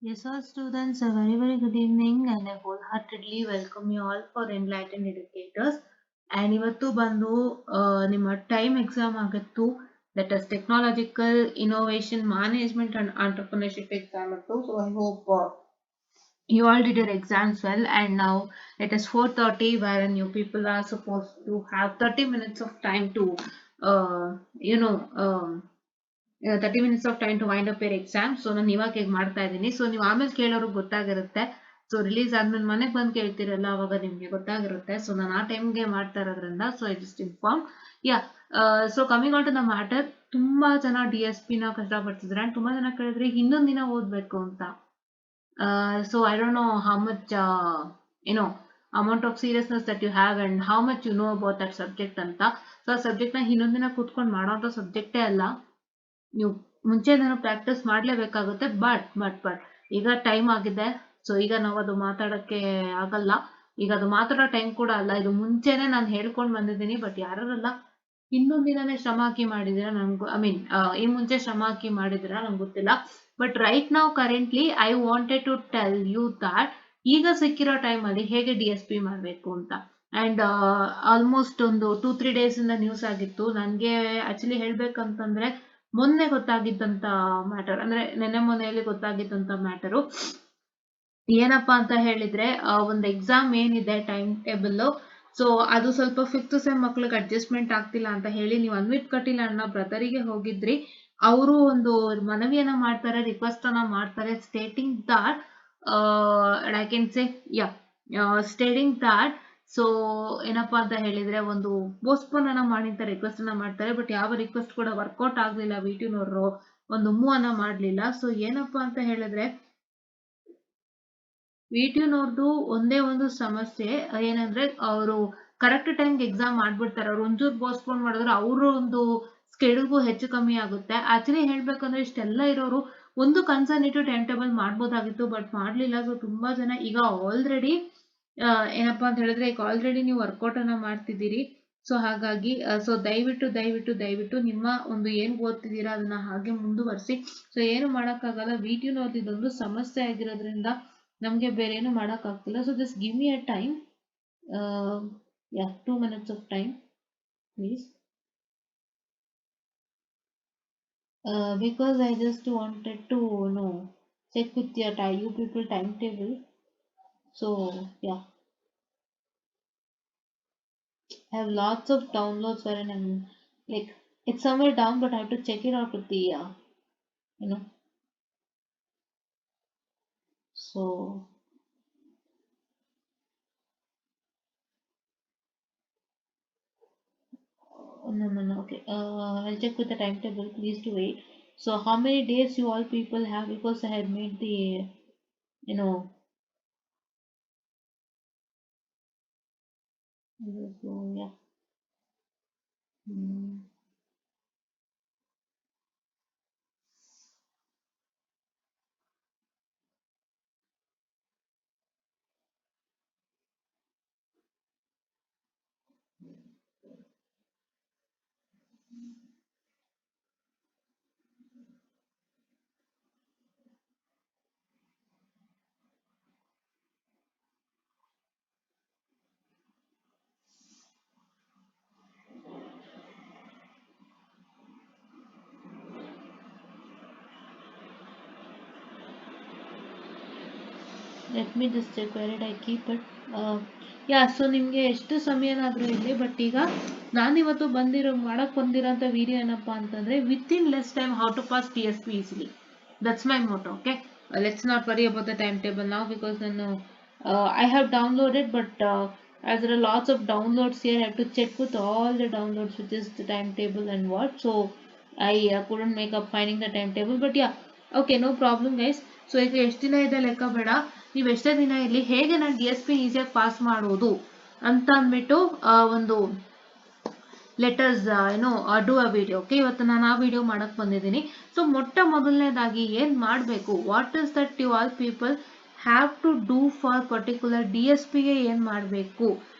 Yes, all students, a very good evening, and I wholeheartedly welcome you all for Enlightened Educators. And ಇವತ್ತು ಬಂದು ನಿಮ್ಮ time exam ಆಗಿತ್ತು, that is technological innovation management and entrepreneurship exam ಇತ್ತು. So I hope you all did your exams well, and now it is 4:30 wherein you people are supposed to have 30 minutes of time to uh, you know um, 30 minutes of time to wind up your exam. So ನಾನು ಇವಾಗ ಹೇಗೆ ಮಾಡ್ತಾ ಇದ್ದೀನಿ. So ನೀವು ಆಮೇಲೆ ಕೇಳೋರಿಗೆ ಗೊತ್ತಾಗಿರುತ್ತೆ. So release ಆದ್ಮೇಲೆ ಮನೆಗೆ ಬಂದು ಕೇಳ್ತಿರಲ್ಲ, ಅವಾಗ ನಿಮಗೆ ಗೊತ್ತಾಗಿರುತ್ತೆ. ಸೊ ನಾನು ಆ ಟೈಮ್ಗೆ ಮಾಡ್ತಾ ಇರೋದ್ರಿಂದ so I just inform. Yeah so coming on to the matter, ತುಂಬಾ ಜನ DSP ನ ಕಷ್ಟಪಡ್ತಿದ್ರೆ ಅಂಡ್ ತುಂಬಾ ಜನ ಕೇಳಿದ್ರೆ ಇನ್ನೊಂದು ದಿನ ಓದ್ಬೇಕು ಅಂತ. So I don't know how much amount of seriousness that you have and how much you know about that subject ಅಂತ. ಸೊ ಆ ಸಬ್ಜೆಕ್ಟ್ ನ ಇನ್ನೊಂದ್ ದಿನ ಕೂತ್ಕೊಂಡು ಮಾಡೋಂಥ ಸಬ್ಜೆಕ್ಟೇ ಅಲ್ಲ. ನೀವು ಮುಂಚೆ ಪ್ರಾಕ್ಟೀಸ್ ಮಾಡ್ಲೇಬೇಕಾಗುತ್ತೆ. ಬಟ್ ಈಗ ಟೈಮ್ ಆಗಿದೆ. ಸೊ ಈಗ ನಾವು ಅದು ಮಾತಾಡಕ್ಕೆ ಆಗಲ್ಲ. ಈಗ ಅದು ಮಾತಾಡೋ ಟೈಮ್ ಕೂಡ ಅಲ್ಲ. ಇದು ಮುಂಚೆನೆ ನಾನು ಹೇಳ್ಕೊಂಡ್ ಬಂದಿದ್ದೀನಿ. ಬಟ್ ಯಾರಲ್ಲ ಇನ್ನೊಂದ್ ದಿನನೇ ಶ್ರಮ ಹಾಕಿ ಮಾಡಿದಿರಾ ನನ್ಗೂ, ಐ ಮೀನ್ ಈ ಮುಂಚೆ ಶ್ರಮ ಹಾಕಿ ಮಾಡಿದಿರಾ ನಂಗೆ ಗೊತ್ತಿಲ್ಲ. ಬಟ್ ರೈಟ್ ನಾವು currently I wanted to tell you that ಈಗ ಸಿಕ್ಕಿರೋ ಟೈಮ್ ಅಲ್ಲಿ ಹೇಗೆ DSP ಮಾಡ್ಬೇಕು ಅಂತ. ಅಂಡ್ ಆಲ್ಮೋಸ್ಟ್ ಒಂದು 2-3 ಡೇಸ್ ಇಂದ ನ್ಯೂಸ್ ಆಗಿತ್ತು. ನನ್ಗೆ ಆಕ್ಚುಲಿ ಹೇಳ್ಬೇಕಂತಂದ್ರೆ ಮೊನ್ನೆ ಗೊತ್ತಾಗಿದ್ದಂತ ಮ್ಯಾಟರ್, ಅಂದ್ರೆ ನೆನ್ನೆ ಮೊನ್ನೆಯಲ್ಲಿ ಗೊತ್ತಾಗಿದ್ದಂತ ಮ್ಯಾಟರು ಏನಪ್ಪಾ ಅಂತ ಹೇಳಿದ್ರೆ, ಒಂದು ಎಕ್ಸಾಮ್ ಏನಿದೆ ಟೈಮ್ ಟೇಬಲ್, ಸೊ ಅದು ಸ್ವಲ್ಪ 5th ಸೆಮ್ ಮಕ್ಳಿಗೆ ಅಡ್ಜಸ್ಟ್ಮೆಂಟ್ ಆಗ್ತಿಲ್ಲ ಅಂತ ಹೇಳಿ ನೀವು ಅನ್ವಿತ್ ಕಟೀಲ್ ಅಣ್ಣ ಬ್ರದರಿಗೆ ಹೋಗಿದ್ರಿ. ಅವರು ಒಂದು ಮನವಿಯನ್ನ ಮಾಡ್ತಾರೆ, ರಿಕ್ವೆಸ್ಟ್ ಅನ್ನ ಮಾಡ್ತಾರೆ, stating that I can say stating that so ಏನಪ್ಪಾ ಅಂತ ಹೇಳಿದ್ರೆ ಒಂದು ಪೋಸ್ಟ್ಪೋನ್ ಅನ್ನ ಮಾಡಿ ಅಂತ ರಿಕ್ವೆಸ್ಟ್ ಅನ್ನ ಮಾಡ್ತಾರೆ. ಬಟ್ ಯಾವ ರಿಕ್ವೆಸ್ಟ್ ಕೂಡ ವರ್ಕೌಟ್ ಆಗ್ಲಿಲ್ಲ. ವಿಟಿನವರು ಒಂದು ಮೂವ್ ಅನ್ನ ಮಾಡ್ಲಿಲ್ಲ. ಸೊ ಏನಪ್ಪಾ ಅಂತ ಹೇಳಿದ್ರೆ ವಿಟಿನವ್ರದ್ದು ಒಂದೇ ಒಂದು ಸಮಸ್ಯೆ ಏನಂದ್ರೆ ಅವರು ಕರೆಕ್ಟ್ ಟೈಮ್ಗೆ ಎಕ್ಸಾಮ್ ಮಾಡ್ಬಿಡ್ತಾರೆ. ಅವ್ರು ಒಂಚೂರು ಪೋಸ್ಟ್ಪೋನ್ ಮಾಡಿದ್ರೆ ಅವರು ಒಂದು ಸ್ಕೆಡ್ಯೂಲ್ಗೂ ಹೆಚ್ಚು ಕಮ್ಮಿ ಆಗುತ್ತೆ. ಆಕ್ಚುಲಿ ಹೇಳ್ಬೇಕಂದ್ರೆ ಇಷ್ಟೆಲ್ಲ ಇರೋರು ಒಂದು ಕನ್ಸರ್ನೇಟಿವ್ ಟೈಮ್ ಟೇಬಲ್ ಮಾಡ್ಬೋದಾಗಿತ್ತು, ಬಟ್ ಮಾಡ್ಲಿಲ್ಲ. ಸೊ ತುಂಬಾ ಜನ ಈಗ ಆಲ್ರೆಡಿ ಏನಪ್ಪಾ ಅಂತ ಹೇಳಿದ್ರೆ ಈಗ ಆಲ್ರೆಡಿ ನೀವು ವರ್ಕೌಟ್ ಅನ್ನ ಮಾಡ್ತಿದ್ದೀರಿ. ಸೊ ಹಾಗಾಗಿ ಸೊ ದಯವಿಟ್ಟು ನಿಮ್ಮ ಒಂದು ಏನ್ ಓದ್ತಿದ್ದೀರಾ ಅದನ್ನ ಹಾಗೆ ಮುಂದುವರಿಸಿ. ಸೊ ಏನು ಮಾಡಕ್ಕಾಗಲ್ಲ. ವಿಟಿನವ್ರದ್ದು ಇದೊಂದು ಸಮಸ್ಯೆ ಆಗಿರೋದ್ರಿಂದ ನಮಗೆ ಬೇರೆ ಏನು ಮಾಡೋಕ್ಕಾಗ್ತಿಲ್ಲ. So just give me a time, 2 minutes of time please, because I just wanted to check with your you people timetable. So yeah, I have lots of downloads wherein I'm like it's somewhere down, but I have to check it out with the you know so no, okay, I'll check with the timetable, please to wait. So how many days you all people have, because I had made the you know so yeah. Hmm. Let me just check where did I keep it. So ನಿಮಗೆ ಎಷ್ಟು ಸಮಯನಾದರೂ ಇರಲಿ, but ಈಗ ನಾನಿವತ್ತು ಮಾಡಕ್ ಬಂದಿರೋಂಥ video ಏನಪ್ಪಾ ಅಂತಂದ್ರೆ within less time how to pass DSP easily. That's my motto. Okay, let's not worry about the time table ನಾವು, because ನಾನು I have downloaded, but as there are lots of downloads here, I have to check with all the downloads which is the timetable and what. So I couldn't make up finding the timetable, but yeah, okay, no problem guys. So ಈಗ ಎಷ್ಟು ದಿನ ಇದೆ ಲೆಕ್ಕ ಬೇಡ, ನೀವು ಎಷ್ಟೇ ದಿನ ಇರಲಿ ಹೇಗೆ ನಾನು DSP ಈಸಿಯಾಗಿ ಪಾಸ್ ಮಾಡೋದು ಅಂತ ಅಂದ್ಬಿಟ್ಟು ಒಂದು letters do a video. Okay, ಇವತ್ತು ನಾನು ಆ ವಿಡಿಯೋ ಮಾಡಕ್ ಬಂದಿದ್ದೀನಿ. ಸೊ ಮೊಟ್ಟ ಮೊದಲನೇದಾಗಿ ಏನ್ ಮಾಡಬೇಕು, what is that you all people have to do for particular DSPಗೆ ಏನ್ ಮಾಡಬೇಕು,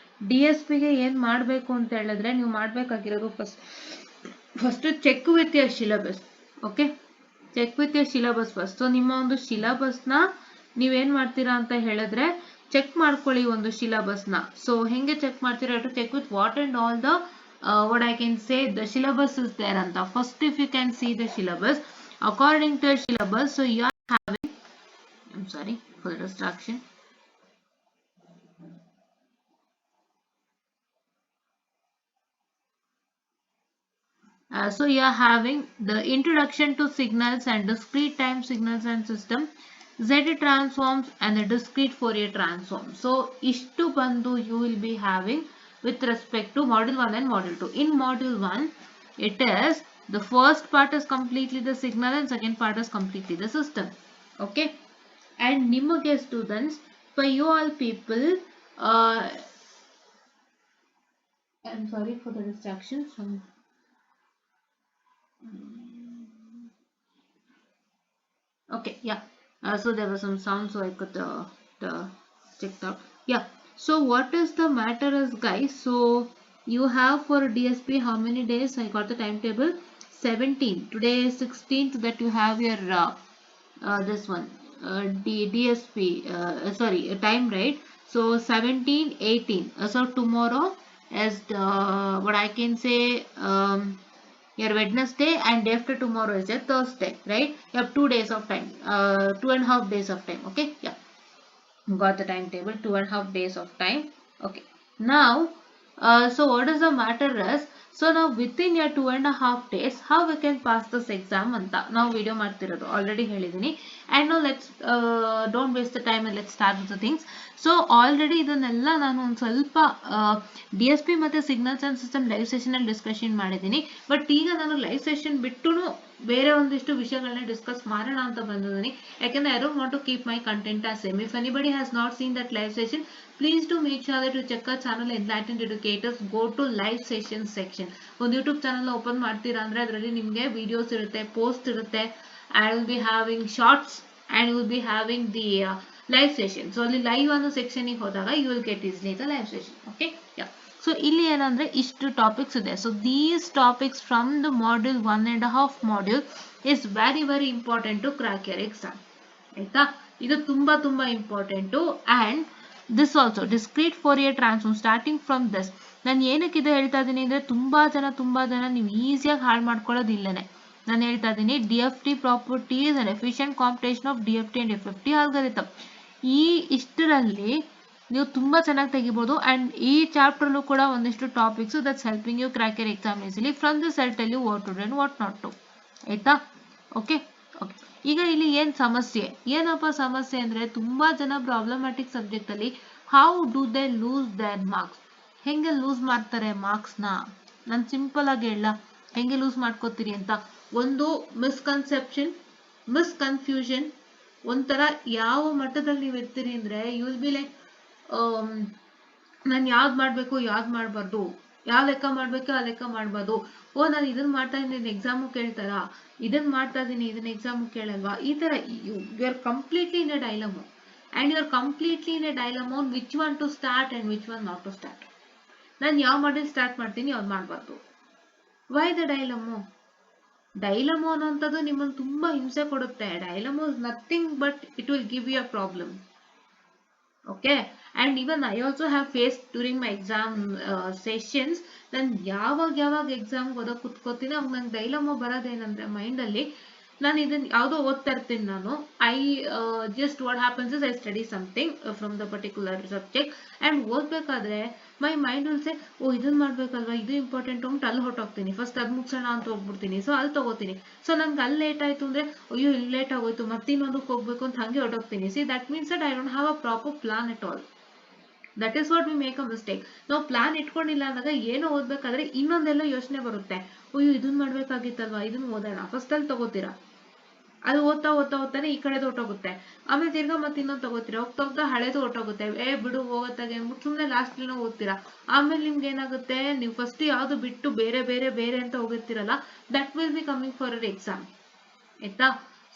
DSPಗೆ ಏನ್ ಮಾಡಬೇಕು ಅಂತ ಹೇಳಿದ್ರೆ ನೀವು ಮಾಡಬೇಕಾಗಿರೋದು first check with your syllabus. Okay, check with your syllabus first. So ನಿಮ್ಮ ಒಂದು ಸಿಲೆಬಸ್ನ ನೀವೇನು ಮಾಡ್ತೀರಾ ಅಂತ ಹೇಳಿದ್ರೆ ಚೆಕ್ ಮಾಡ್ಕೊಳ್ಳಿ ಒಂದು ಸಿಲೆಬಸ್ನ. ಸೊ ಹೆಂಗೆ ಚೆಕ್ ಮಾಡ್ತೀರಾ to check with what and all the what I can say the syllabus is there ಅಂತ. First if you can see the syllabus according to your syllabus, so you are having, I'm sorry for the distraction. So you are having the introduction to signals and discrete time signals and system, Z transforms and the discrete Fourier transform. So ishtu bandu you will be having with respect to module 1 and module 2. In module 1 it is the first part is completely the signal and second part is completely the system. Okay, and nimage students, for you all people, I'm sorry for the distraction. Okay, yeah. So there was some sound, so I could check out. Yeah. So what is the matter is, guys? So you have for DSP how many days? I got the timetable. 17. Today is 16th. That you have your this one DSP. Sorry, time, right? So 17, 18. So tomorrow is the, what I can say. Your Wednesday, and day after tomorrow is a Thursday, right? You have 2 days of time, 2.5 days of time. Okay, yeah, got the timetable, 2.5 days of time. Okay, now so what is the matter is, so now within your 2.5 days how we can pass this exam anta now video ಮಾಡ್ತಿರೋದು already ಹೇಳಿದೀನಿ. And now let's don't waste the time and let's start with the things. So already ಇದನ್ನೆಲ್ಲ ನಾನು ಒಂದು ಸ್ವಲ್ಪ DSP ಮತ್ತೆ signals and system live session ಅಲ್ಲಿ discussion ಮಾಡಿದ್ದೀನಿ. But ಈಗ ನಾನು ಲೈವ್ ಸೆಷನ್ ಬಿಟ್ಟು ಬೇರೆ ಒಂದಿಷ್ಟು ವಿಷಯಗಳನ್ನ ಡಿಸ್ಕಸ್ ಮಾಡೋಣ ಅಂತ ಬಂದಿದ್ದೀನಿ. ಯಾಕಂದ್ರೆ I don't want to keep my content as same. If anybody has not seen that live session, please do make sure that you check our channel Enlightened Educators. Go to live session section. ಒಂದು YouTube channel open ಮಾಡ್ತೀರಾ ಅಂದ್ರೆ ಅದರಲ್ಲಿ ನಿಮಗೆ videos ಇರುತ್ತೆ, post ಇರುತ್ತೆ, I will be having shorts and you will be having the live session. So ಅಲ್ಲಿ live ಅನ್ನೋ section ಗೆ ಹೋದಾಗ you will get easily the live session. Okay, yeah. So ಇಲ್ಲಿ ಏನಂದ್ರೆ ಇಷ್ಟು ಟಾಪಿಕ್ಸ್ ಇದೆ. So these topics from the module 1.5 module is very very important to crack your exam. ಆಯ್ತಾ, ಇದು ತುಂಬಾ ತುಂಬಾ important. And this also discrete Fourier transform starting from this. ನಾನು ಏನಕ್ಕೆ ಇದು ಹೇಳ್ತಾ ಇದ್ದೀನಿ ಅಂದ್ರೆ ತುಂಬಾ ಜನ ನೀವು ಈಸಿಯಾಗಿ ಹಾಳು ಮಾಡ್ಕೊಳ್ಳೋದು ಇಲ್ಲೇನೆ. ನಾನು ಹೇಳ್ತಾ ಇದ್ದೀನಿ DFT properties and efficient computation of DFT and FFT ಆಲ್ಗರಿಥಮ್. ಈ ಇಷ್ಟರಲ್ಲಿ ನೀವು ತುಂಬಾ ಚೆನ್ನಾಗಿ ತೆಗಿಬಹುದು. ಅಂಡ್ ಈ ಚಾಪ್ಟರ್ಲು ಕೂಡ ಒಂದಿಷ್ಟು topics that's helping you crack your exam easily. From this I tell you what to do and what not to. ಆಯ್ತಾ, ಓಕೆ ಓಕೆ. ಈಗ ಇಲ್ಲಿ ಏನ್ ಸಮಸ್ಯೆ, ಏನಪ್ಪ ಸಮಸ್ಯೆ ಅಂದ್ರೆ ತುಂಬಾ ಜನ ಪ್ರಾಬ್ಲಮ್ಯಾಟಿಕ್ ಸಬ್ಜೆಕ್ಟ್ ಅಲ್ಲಿ how do they lose their marks, ಹೆಂಗೆ ಲೂಸ್ ಮಾಡ್ತಾರೆ ಮಾರ್ಕ್ಸ್ ನ. ನಾನು ಸಿಂಪಲ್ ಆಗಿ ಹೇಳ ಹೆಂಗೆ ಲೂಸ್ ಮಾಡ್ಕೋತೀರಿ ಅಂತ. ಒಂದು ಮಿಸ್ಕನ್ಸೆಪ್ಷನ್, ಮಿಸ್ಕನ್ಫ್ಯೂಷನ್, ಒಂಥರ ಯಾವ ಮಟ್ಟದಲ್ಲಿ ನೀವು ಇರ್ತೀರಿ ಅಂದ್ರೆ ಯು ವಿಲ್ ಬಿ ಲೈಕ್ ನಾನು ಯಾವ್ದು ಮಾಡಬೇಕು ಯಾವ್ದು ಮಾಡಬಾರ್ದು, ಯಾವ ಲೆಕ್ಕ ಮಾಡಬೇಕು ಆ ಲೆಕ್ಕ ಮಾಡಬಾರ್ದು. ಓ ನಾನು ಇದನ್ನ ಮಾಡ್ತಾ ಇದ್ದೀನಿ ಎಕ್ಸಾಮು ಕೇಳ್ತಾರ, ಇದನ್ನ ಮಾಡ್ತಾ ಇದ್ದೀನಿ ಇದನ್ನ ಎಕ್ಸಾಮು ಕೇಳಲ್ವಾ, ಈ ತರ you are completely in a dilemma. And you are completely in a dilemma on which one to start and which one not to start. ನಾನು ಯಾವ ಮಾಡೆಲ್ ಸ್ಟಾರ್ಟ್ ಮಾಡ್ತೀನಿ ಯಾವ್ದು ಮಾಡಬಾರ್ದು. Why the ಡೈಲಮೋ? ಡೈಲಮೋ ಅನ್ನೋಂಥದ್ದು ನಿಮ್ಮನ್ನು ತುಂಬಾ ಹಿಂಸೆ ಕೊಡುತ್ತೆ. Dilemma is nothing but it will give you a problem. Okay, and even I also have faced during my exam sessions. ನಾನು ಯಾವಾಗ ಎಕ್ಸಾಮ್ ಓದೋಕೆ ಕುತ್ಕೋತೀನಿ ಅವಾಗ ನಂಗೆ ಡೈಲಮೋ ಬರೋದೇನಂದ್ರೆ ಮೈಂಡ್ ಅಲ್ಲಿ ನಾನು ಇದನ್ನ ಯಾವುದೋ ಓದ್ತಾ ಇರ್ತೀನಿ. ನಾನು just what happens is I study something from the particular subject and ಓದ್ಬೇಕಾದ್ರೆ my mind will say oh ಇದನ್ನ ಮಾಡ್ಬೇಕಲ್ವಾ, ಇದು ಇಂಪಾರ್ಟೆಂಟ್ ಅಂತ ಅಲ್ಲಿ ಹೊಟ್ಟೋಗ್ತೀನಿ. ಫಸ್ಟ್ ಅದ್ ಮುಗ್ಸೋಣ ಅಂತ ಹೋಗ್ಬಿಡ್ತೀನಿ. ಸೊ ಅಲ್ಲಿ ತಗೋತೀನಿ. ಸೊ ನನ್ಗೆ ಅಲ್ಲಿ ಲೇಟ್ ಆಯ್ತು ಅಂದ್ರೆ ಅಯ್ಯೋ ಇಲ್ಲಿ ಲೇಟ್ ಆಗೋಯ್ತು ಮತ್ತೆ ಇನ್ನೊಂದಕ್ಕೆ ಹೋಗ್ಬೇಕು ಅಂತ ಹಂಗೆ ಹೊಟ್ಟೋಗ್ತೀನಿ. See that means that I don't have a proper plan at all. That is what we make a mistake. ನಾವು ಪ್ಲಾನ್ ಇಟ್ಕೊಂಡಿಲ್ಲ ಅಂದಾಗ ಏನೋ ಓದ್ಬೇಕಾದ್ರೆ ಇನ್ನೊಂದೆಲ್ಲ ಯೋಚನೆ ಬರುತ್ತೆ. ಅಯ್ಯೋ ಇದನ್ನ ಮಾಡ್ಬೇಕಾಗಿತ್ತಲ್ವಾ, ಇದನ್ನ ಓದೋಣ ಫಸ್ಟ್ ಅಲ್ಲಿ ತಗೋತೀರಾ. ಅದು ಓದ್ತಾನೆ ಈ ಕಡೆದು ಹೊಟ್ಟೋಗುತ್ತೆ. ಆಮೇಲೆ ತಿರ್ಗಾ ಮತ್ತೆ ಇನ್ನೊಂದು ತಗೋತೀರಾ. ಹೋಗ್ತಾ ಹಳೇದು ಹೊಟ್ಟೋಗುತ್ತೆ. ಬಿಡು ಹೋಗತ್ತಾಗೆ ಅಂದ್ಬಿಟ್ಟು ಸುಮ್ಮನೆ ಲಾಸ್ಟ್ ಓದ್ತೀರಾ. ಆಮೇಲೆ ನಿಮ್ಗೆ ಏನಾಗುತ್ತೆ, ನೀವು ಫಸ್ಟ್ ಯಾವ್ದು ಬಿಟ್ಟು ಬೇರೆ ಬೇರೆ ಬೇರೆ ಅಂತ ಹೋಗಿರ್ತೀರಲ್ಲ, that will be coming for our exam. ಆಯ್ತಾ,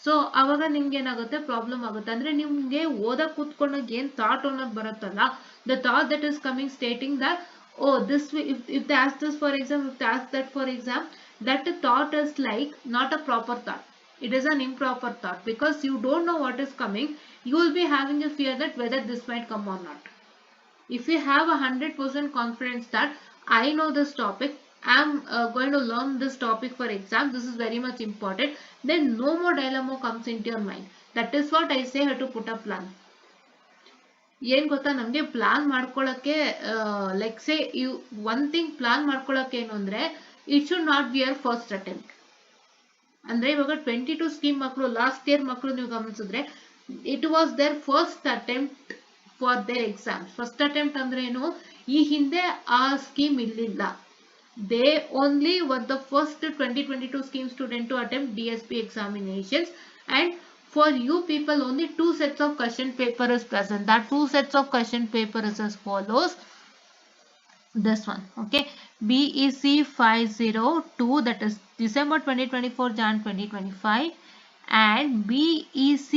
ಸೊ ಅವಾಗ ನಿಮ್ಗೆ ಏನಾಗುತ್ತೆ, ಪ್ರಾಬ್ಲಮ್ ಆಗುತ್ತೆ. ಅಂದ್ರೆ ನಿಮ್ಗೆ ಓದಕ್ ಕೂತ್ಕೊಂಡಾಗ ಏನ್ ಥಾಟ್ ಅನ್ನೋದು ಬರುತ್ತಲ್ಲ, the thought that is coming stating that oh this if they ask this for exam, if they ask that for exam, that thought is like not a proper thought. it is an improper thought, because you don't know what is coming. You will be having a fear that whether this might come or not. If you have 100% confidence that I know this topic, I am going to learn this topic for exam, this is very much important, then no more dilemma comes into your mind. That is what I say, how to put a plan. ಏನ್ ಗೊತ್ತಾ, ನಮ್ಗೆ plan ಮಾಡ್ಕೊಳಕ್ಕೆ like say you one thing plan ಮಾಡ್ಕೊಳಕ್ಕೆ ಏನು ಅಂದ್ರೆ, it should not be your first attempt. ಅಂದ್ರೆ ಇವಾಗ 22 scheme ಮಕ್ಕಳು, ಲಾಸ್ಟ್ ಇಯರ್ ಮಕ್ಕಳು ನೀವು ಗಮನಿಸಿದ್ರೆ, it was their first attempt for their exam. First attempt ಅಂದ್ರೆ ಏನು, ಈ ಹಿಂದೆ ಆ ಸ್ಕೀಮ್ ಇರ್ಲಿಲ್ಲ. They only were the first 2022 scheme student to attempt DSP examinations, and for you people only 2 sets of question paper is present. That 2 sets of question paper is as follows. This one, okay, BEC 502, that is December 2024 Jan 2025, and BEC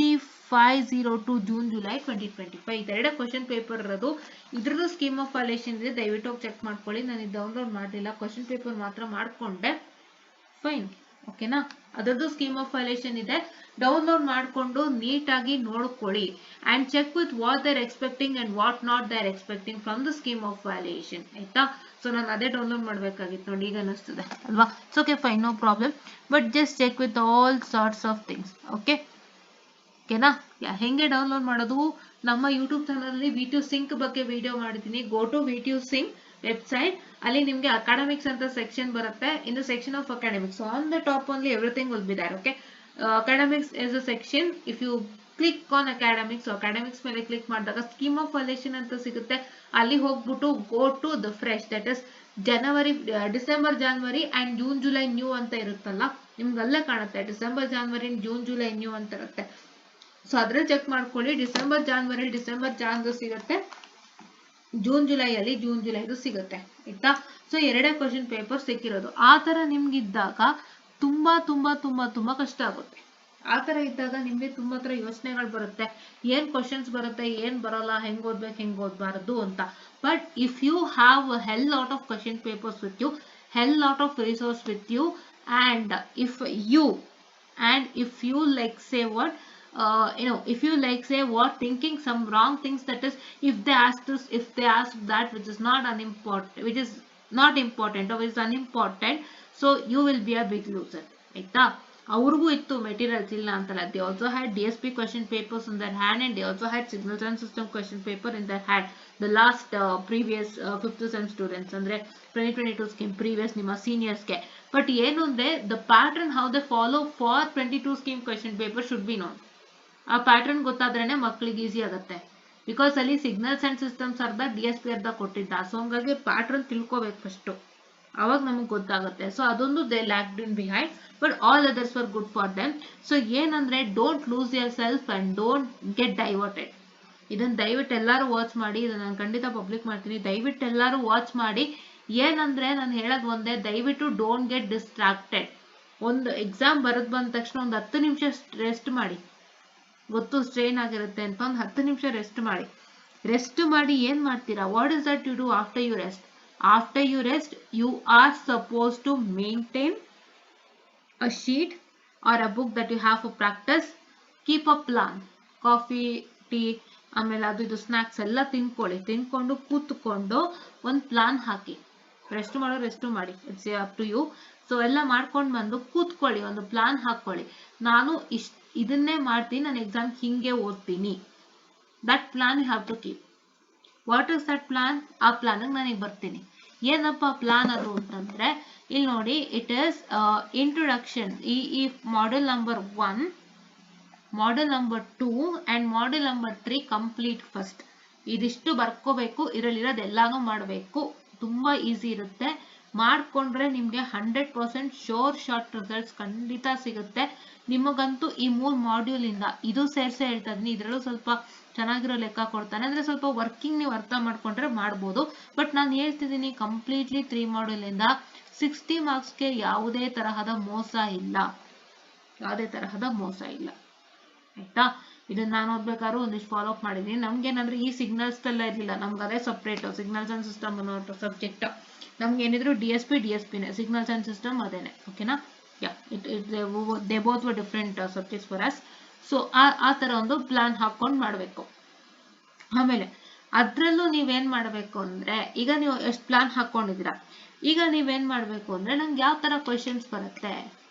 502 June July 2025. ಇದೆರಡು question paper ಇರೋದು. ಇದ್ರದ್ದು scheme of valuation ಇದೆ, ದಯವಿಟ್ಟು check ಮಾಡ್ಕೊಳ್ಳಿ. ನಾನು ಇದು download ಮಾಡಿಲ್ಲ, question paper ಮಾತ್ರ ಮಾಡ್ಕೊಂಡೆ. ಫೈನ್, ಓಕೆನಾ. ಅದರದ್ದು ಸ್ಕೀಮ್ ಆಫ್ ವ್ಯಾಲ್ಯೂಯೇಷನ್ ಇದೆ, ಡೌನ್ಲೋಡ್ ಮಾಡಿಕೊಂಡು ನೀಟಾಗಿ ನೋಡ್ಕೊಳ್ಳಿ. And check with what they are expecting and what not they are expecting from the scheme of valuation, ಆಯ್ತಾ. ಸೊ ನಾನು ಅದೇ ಡೌನ್ಲೋಡ್ ಮಾಡಬೇಕಾಗಿತ್ತು ನೋಡಿ, ಈಗ ಅನಿಸ್ತದೆ ಅಲ್ವಾ. So okay fine, no problem, but just check with all sorts of things. ಓಕೆನಾ. ಹೆಂಗೆ ಡೌನ್ಲೋಡ್ ಮಾಡೋದು, ನಮ್ಮ ಯೂಟ್ಯೂಬ್ ಚಾನಲ್ ಅಲ್ಲಿ V2 Sync ಬಗ್ಗೆ ವಿಡಿಯೋ ಮಾಡಿದ್ದೀನಿ. Go to V2 Sync website, ಅಲ್ಲಿ ನಿಮಗೆ ಅಕಾಡೆಮಿಕ್ಸ್ ಅಂತ ಸೆಕ್ಷನ್ ಬರುತ್ತೆ. In the section of academics, on the top only everything will be there. Okay, academics is a section. If you click on academics, academics ಮೇಲೆ click ಮಾಡಿದಾಗ scheme of valuation ಅಂತ ಸಿಗುತ್ತೆ. ಅಲ್ಲಿ ಹೋಗ್ಬಿಟ್ಟು go to the fresh, that is January, December, January and June July new ಅಂತ ಇರುತ್ತಲ್ಲ, ನಿಮ್ಗೆ ಅಲ್ಲೇ ಕಾಣುತ್ತೆ December, January, June, July new ಅಂತ ಇರುತ್ತೆ. ಸೊ ಅದ್ರಲ್ಲಿ ಚೆಕ್ ಮಾಡ್ಕೊಳ್ಳಿ. ಡಿಸೆಂಬರ್ ಜಾನ್ದು ಸಿಗುತ್ತೆ, ಜೂನ್ ಜುಲೈಯಲ್ಲಿ ಜೂನ್ ಜುಲೈದು ಸಿಗುತ್ತೆ, ಆಯ್ತಾ. ಸೊ ಎರಡೇ ಕ್ವಶನ್ ಪೇಪರ್ ಸಿಕ್ಕಿರೋದು. ಆ ತರ ನಿಮ್ಗಿದ್ದಾಗ ತುಂಬಾ ತುಂಬಾ ತುಂಬಾ ತುಂಬಾ ಕಷ್ಟ ಆಗುತ್ತೆ. ಆ ತರ ಇದ್ದಾಗ ನಿಮ್ಗೆ ತುಂಬಾ ತರ ಯೋಚನೆಗಳು ಬರುತ್ತೆ, ಏನ್ ಕ್ವಶನ್ಸ್ ಬರುತ್ತೆ, ಏನ್ ಬರಲ್ಲ, ಹೆಂಗ್ ಓದ್ಬೇಕು, ಹೆಂಗ್ ಓದ್ಬಾರ್ದು ಅಂತ. But if you have hell lot of question papers with you, hell lot of resource with you, and if you like say what if you like say what thinking some wrong things, that is if they ask this, if they ask that which is not unimportant, which is not important or is unimportant, so you will be a big loser, ಆಯ್ತಾ. ಅವ್ರಿಗೂ ಇತ್ತು materials, ಇಲ್ಲ ಅಂತಲ್ಲ. They also had DSP question papers in their hand, and they also had signals and system question paper in their hand. The last previous 5th sem students, ಅಂದ್ರೆ 2022 scheme previous ನಿಮ್ಮ seniors ಗೆ. But ಏನು ಅಂದ್ರೆ, the pattern how they follow for 22 scheme question paper should be known. ಆ pattern ಗೊತ್ತಾದ್ರೇನೆ ಮಕ್ಕಳಿಗೆ easy ಆಗುತ್ತೆ. Because ಅಲ್ಲಿ signals and systems ಅರ್ಧ, DSP ಅರ್ಧ ಕೊಟ್ಟಿದ್ದ. ಸೊ ಹಂಗಾಗಿ ಪ್ಯಾಟರ್ನ್ ತಿಳ್ಕೋಬೇಕು ಫಸ್ಟ್, ಅವಾಗ ನಮಗೆ ಗೊತ್ತಾಗುತ್ತೆ. ಸೊ ಅದೊಂದು they lacked in behind, but all others were good for them. So ಏನಂದ್ರೆ, don't lose yourself and don't get diverted. ಇದನ್ನ ದಯವಿಟ್ಟು ಎಲ್ಲರೂ ವಾಚ್ ಮಾಡಿ. ಇದನ್ನ ನಾನು ಖಂಡಿತ ಪಬ್ಲಿಕ್ ಮಾಡ್ತೀನಿ, ದಯವಿಟ್ಟು ಎಲ್ಲರೂ ವಾಚ್ ಮಾಡಿ. ಏನಂದ್ರೆ ನಾನು ಹೇಳೋದು ಒಂದೇ, ದಯವಿಟ್ಟು ಡೋಂಟ್ ಗೆಟ್ ಡಿಸ್ಟ್ರಾಕ್ಟೆಡ್. ಒಂದು ಎಕ್ಸಾಮ್ ಬರೆದು ಬಂದ ತಕ್ಷಣ ಒಂದು 10 ನಿಮಿಷ ರೆಸ್ಟ್ ಮಾಡಿ. ಗೊತ್ತು ಸ್ಟ್ರೈನ್ ಆಗಿರುತ್ತೆ ಅಂತ, ಒಂದು 10 ನಿಮಿಷ ರೆಸ್ಟ್ ಮಾಡಿ ಏನ್ ಮಾಡ್ತೀರಾ, what is that you do after you rest? After you rest, you are supposed to maintain a sheet or a book that you have for practice. Keep a plan. Coffee, tea, ಆಮೇಲೆ ಅದು ಇದು snacks ಎಲ್ಲ ತಿನ್ಕೊಂಡು ಕೂತ್ಕೊಂಡು ಒಂದು plan ಹಾಕಿ. Rest ಮಾಡಿ, it's up to you. So ಎಲ್ಲ ಮಾಡ್ಕೊಂಡು ಬಂದು ಕೂತ್ಕೊಳ್ಳಿ, ಒಂದು ಪ್ಲಾನ್ ಹಾಕೊಳ್ಳಿ. ನಾನು ಇದನ್ನೇ ಮಾಡ್ತೀನಿ, ನಾನು ಎಕ್ಸಾಮ್ ಹಿಂಗೆ ಓದ್ತೀನಿ. That plan you have to keep. What is that plan? ಆ ಪ್ಲಾನಿಗೆ ನನಗೆ ಬರ್ತೀನಿ. ಏನಪ್ಪ ಪ್ಲಾನ್ ಅದು ಅಂತಂದ್ರೆ, ಇಲ್ಲಿ ನೋಡಿ, ಇಟ್ ಇಸ್ ಇಂಟ್ರೊಡಕ್ಷನ್. ಈ model number 1, model number 2 and model number 3 complete first. ಇದಿಷ್ಟು ಬರ್ಕೋಬೇಕು, ಇದರಲ್ಲಿರೋದು ಎಲ್ಲಾನು ಮಾಡಬೇಕು. ತುಂಬಾ ಈಸಿ ಇರುತ್ತೆ. ಮಾಡ್ಕೊಂಡ್ರೆ ನಿಮ್ಗೆ 100% ಶೋರ್ ಶಾರ್ಟ್ ರಿಸಲ್ಟ್ಸ್ ಖಂಡಿತ ಸಿಗುತ್ತೆ. ನಿಮಗಂತೂ ಈ 3 ಮಾಡ್ಯೂಲ್ ಇಂದ ಇದು ಸೇರ್ಸೆ ಹೇಳ್ತಾ ಇದೀನಿ. ಇದ್ರಲ್ಲೂ ಸ್ವಲ್ಪ ಚೆನ್ನಾಗಿರೋ ಲೆಕ್ಕ ಕೊಡ್ತಾನೆ, ಅಂದ್ರೆ ಸ್ವಲ್ಪ ವರ್ಕಿಂಗ್ ನೀವು ಅರ್ಥ ಮಾಡ್ಕೊಂಡ್ರೆ ಮಾಡ್ಬೋದು. ಬಟ್ ನಾನು ಹೇಳ್ತಿದ್ದೀನಿ, ಕಂಪ್ಲೀಟ್ಲಿ 3 ಮಾಡ್ಯೂಲ್ ಇಂದ 60 ಮಾರ್ಕ್ಸ್ಗೆ ಯಾವುದೇ ತರಹದ ಮೋಸ ಇಲ್ಲ, ಆಯ್ತಾ. ಇದನ್ನ ನಾನು ಓದ್ಬೇಕಾದ್ರೂ ಒಂದಿಷ್ಟು ಫಾಲೋ ಅಪ್ ಮಾಡಿದೀನಿ. ನಮ್ಗೇನಂದ್ರೆ ಈ ಸಿಗ್ನಲ್ಸ್ ಎಲ್ಲ ಇರ್ಲಿಲ್ಲ, ನಮ್ಗೆ ಅದೇ ಸಪ್ರೇಟ್ ಸಿಗ್ನಲ್ಸ್ ಅಂಡ್ ಸಿಸ್ಟಮ್ ಅನ್ನೋ ಸಬ್ಜೆಕ್ಟ್. ನಮ್ಗೆ ಏನಿದ್ರು DSPನೇ, ಸಿಗ್ನಲ್ಸ್ ಅಂಡ್ ಸಿಸ್ಟಮ್ ಅದೇನೆ, ಓಕೆನಾ. yeah, they both were different subjects for us. So ಆ ತರ ಒಂದು ಪ್ಲಾನ್ ಹಾಕೊಂಡು ಮಾಡಬೇಕು. ಆಮೇಲೆ ಅದ್ರಲ್ಲೂ ನೀವೇನ್ ಮಾಡಬೇಕು ಅಂದ್ರೆ, ಈಗ ನೀವು ಎಷ್ಟು ಪ್ಲಾನ್ ಹಾಕೊಂಡಿದ್ದೀರಾ, ಈಗ ನೀವೇನ್ ಮಾಡಬೇಕು ಅಂದ್ರೆ ನಂಗೆ ಯಾವ ತರ ಕ್ವಶನ್ಸ್ ಬರುತ್ತೆ,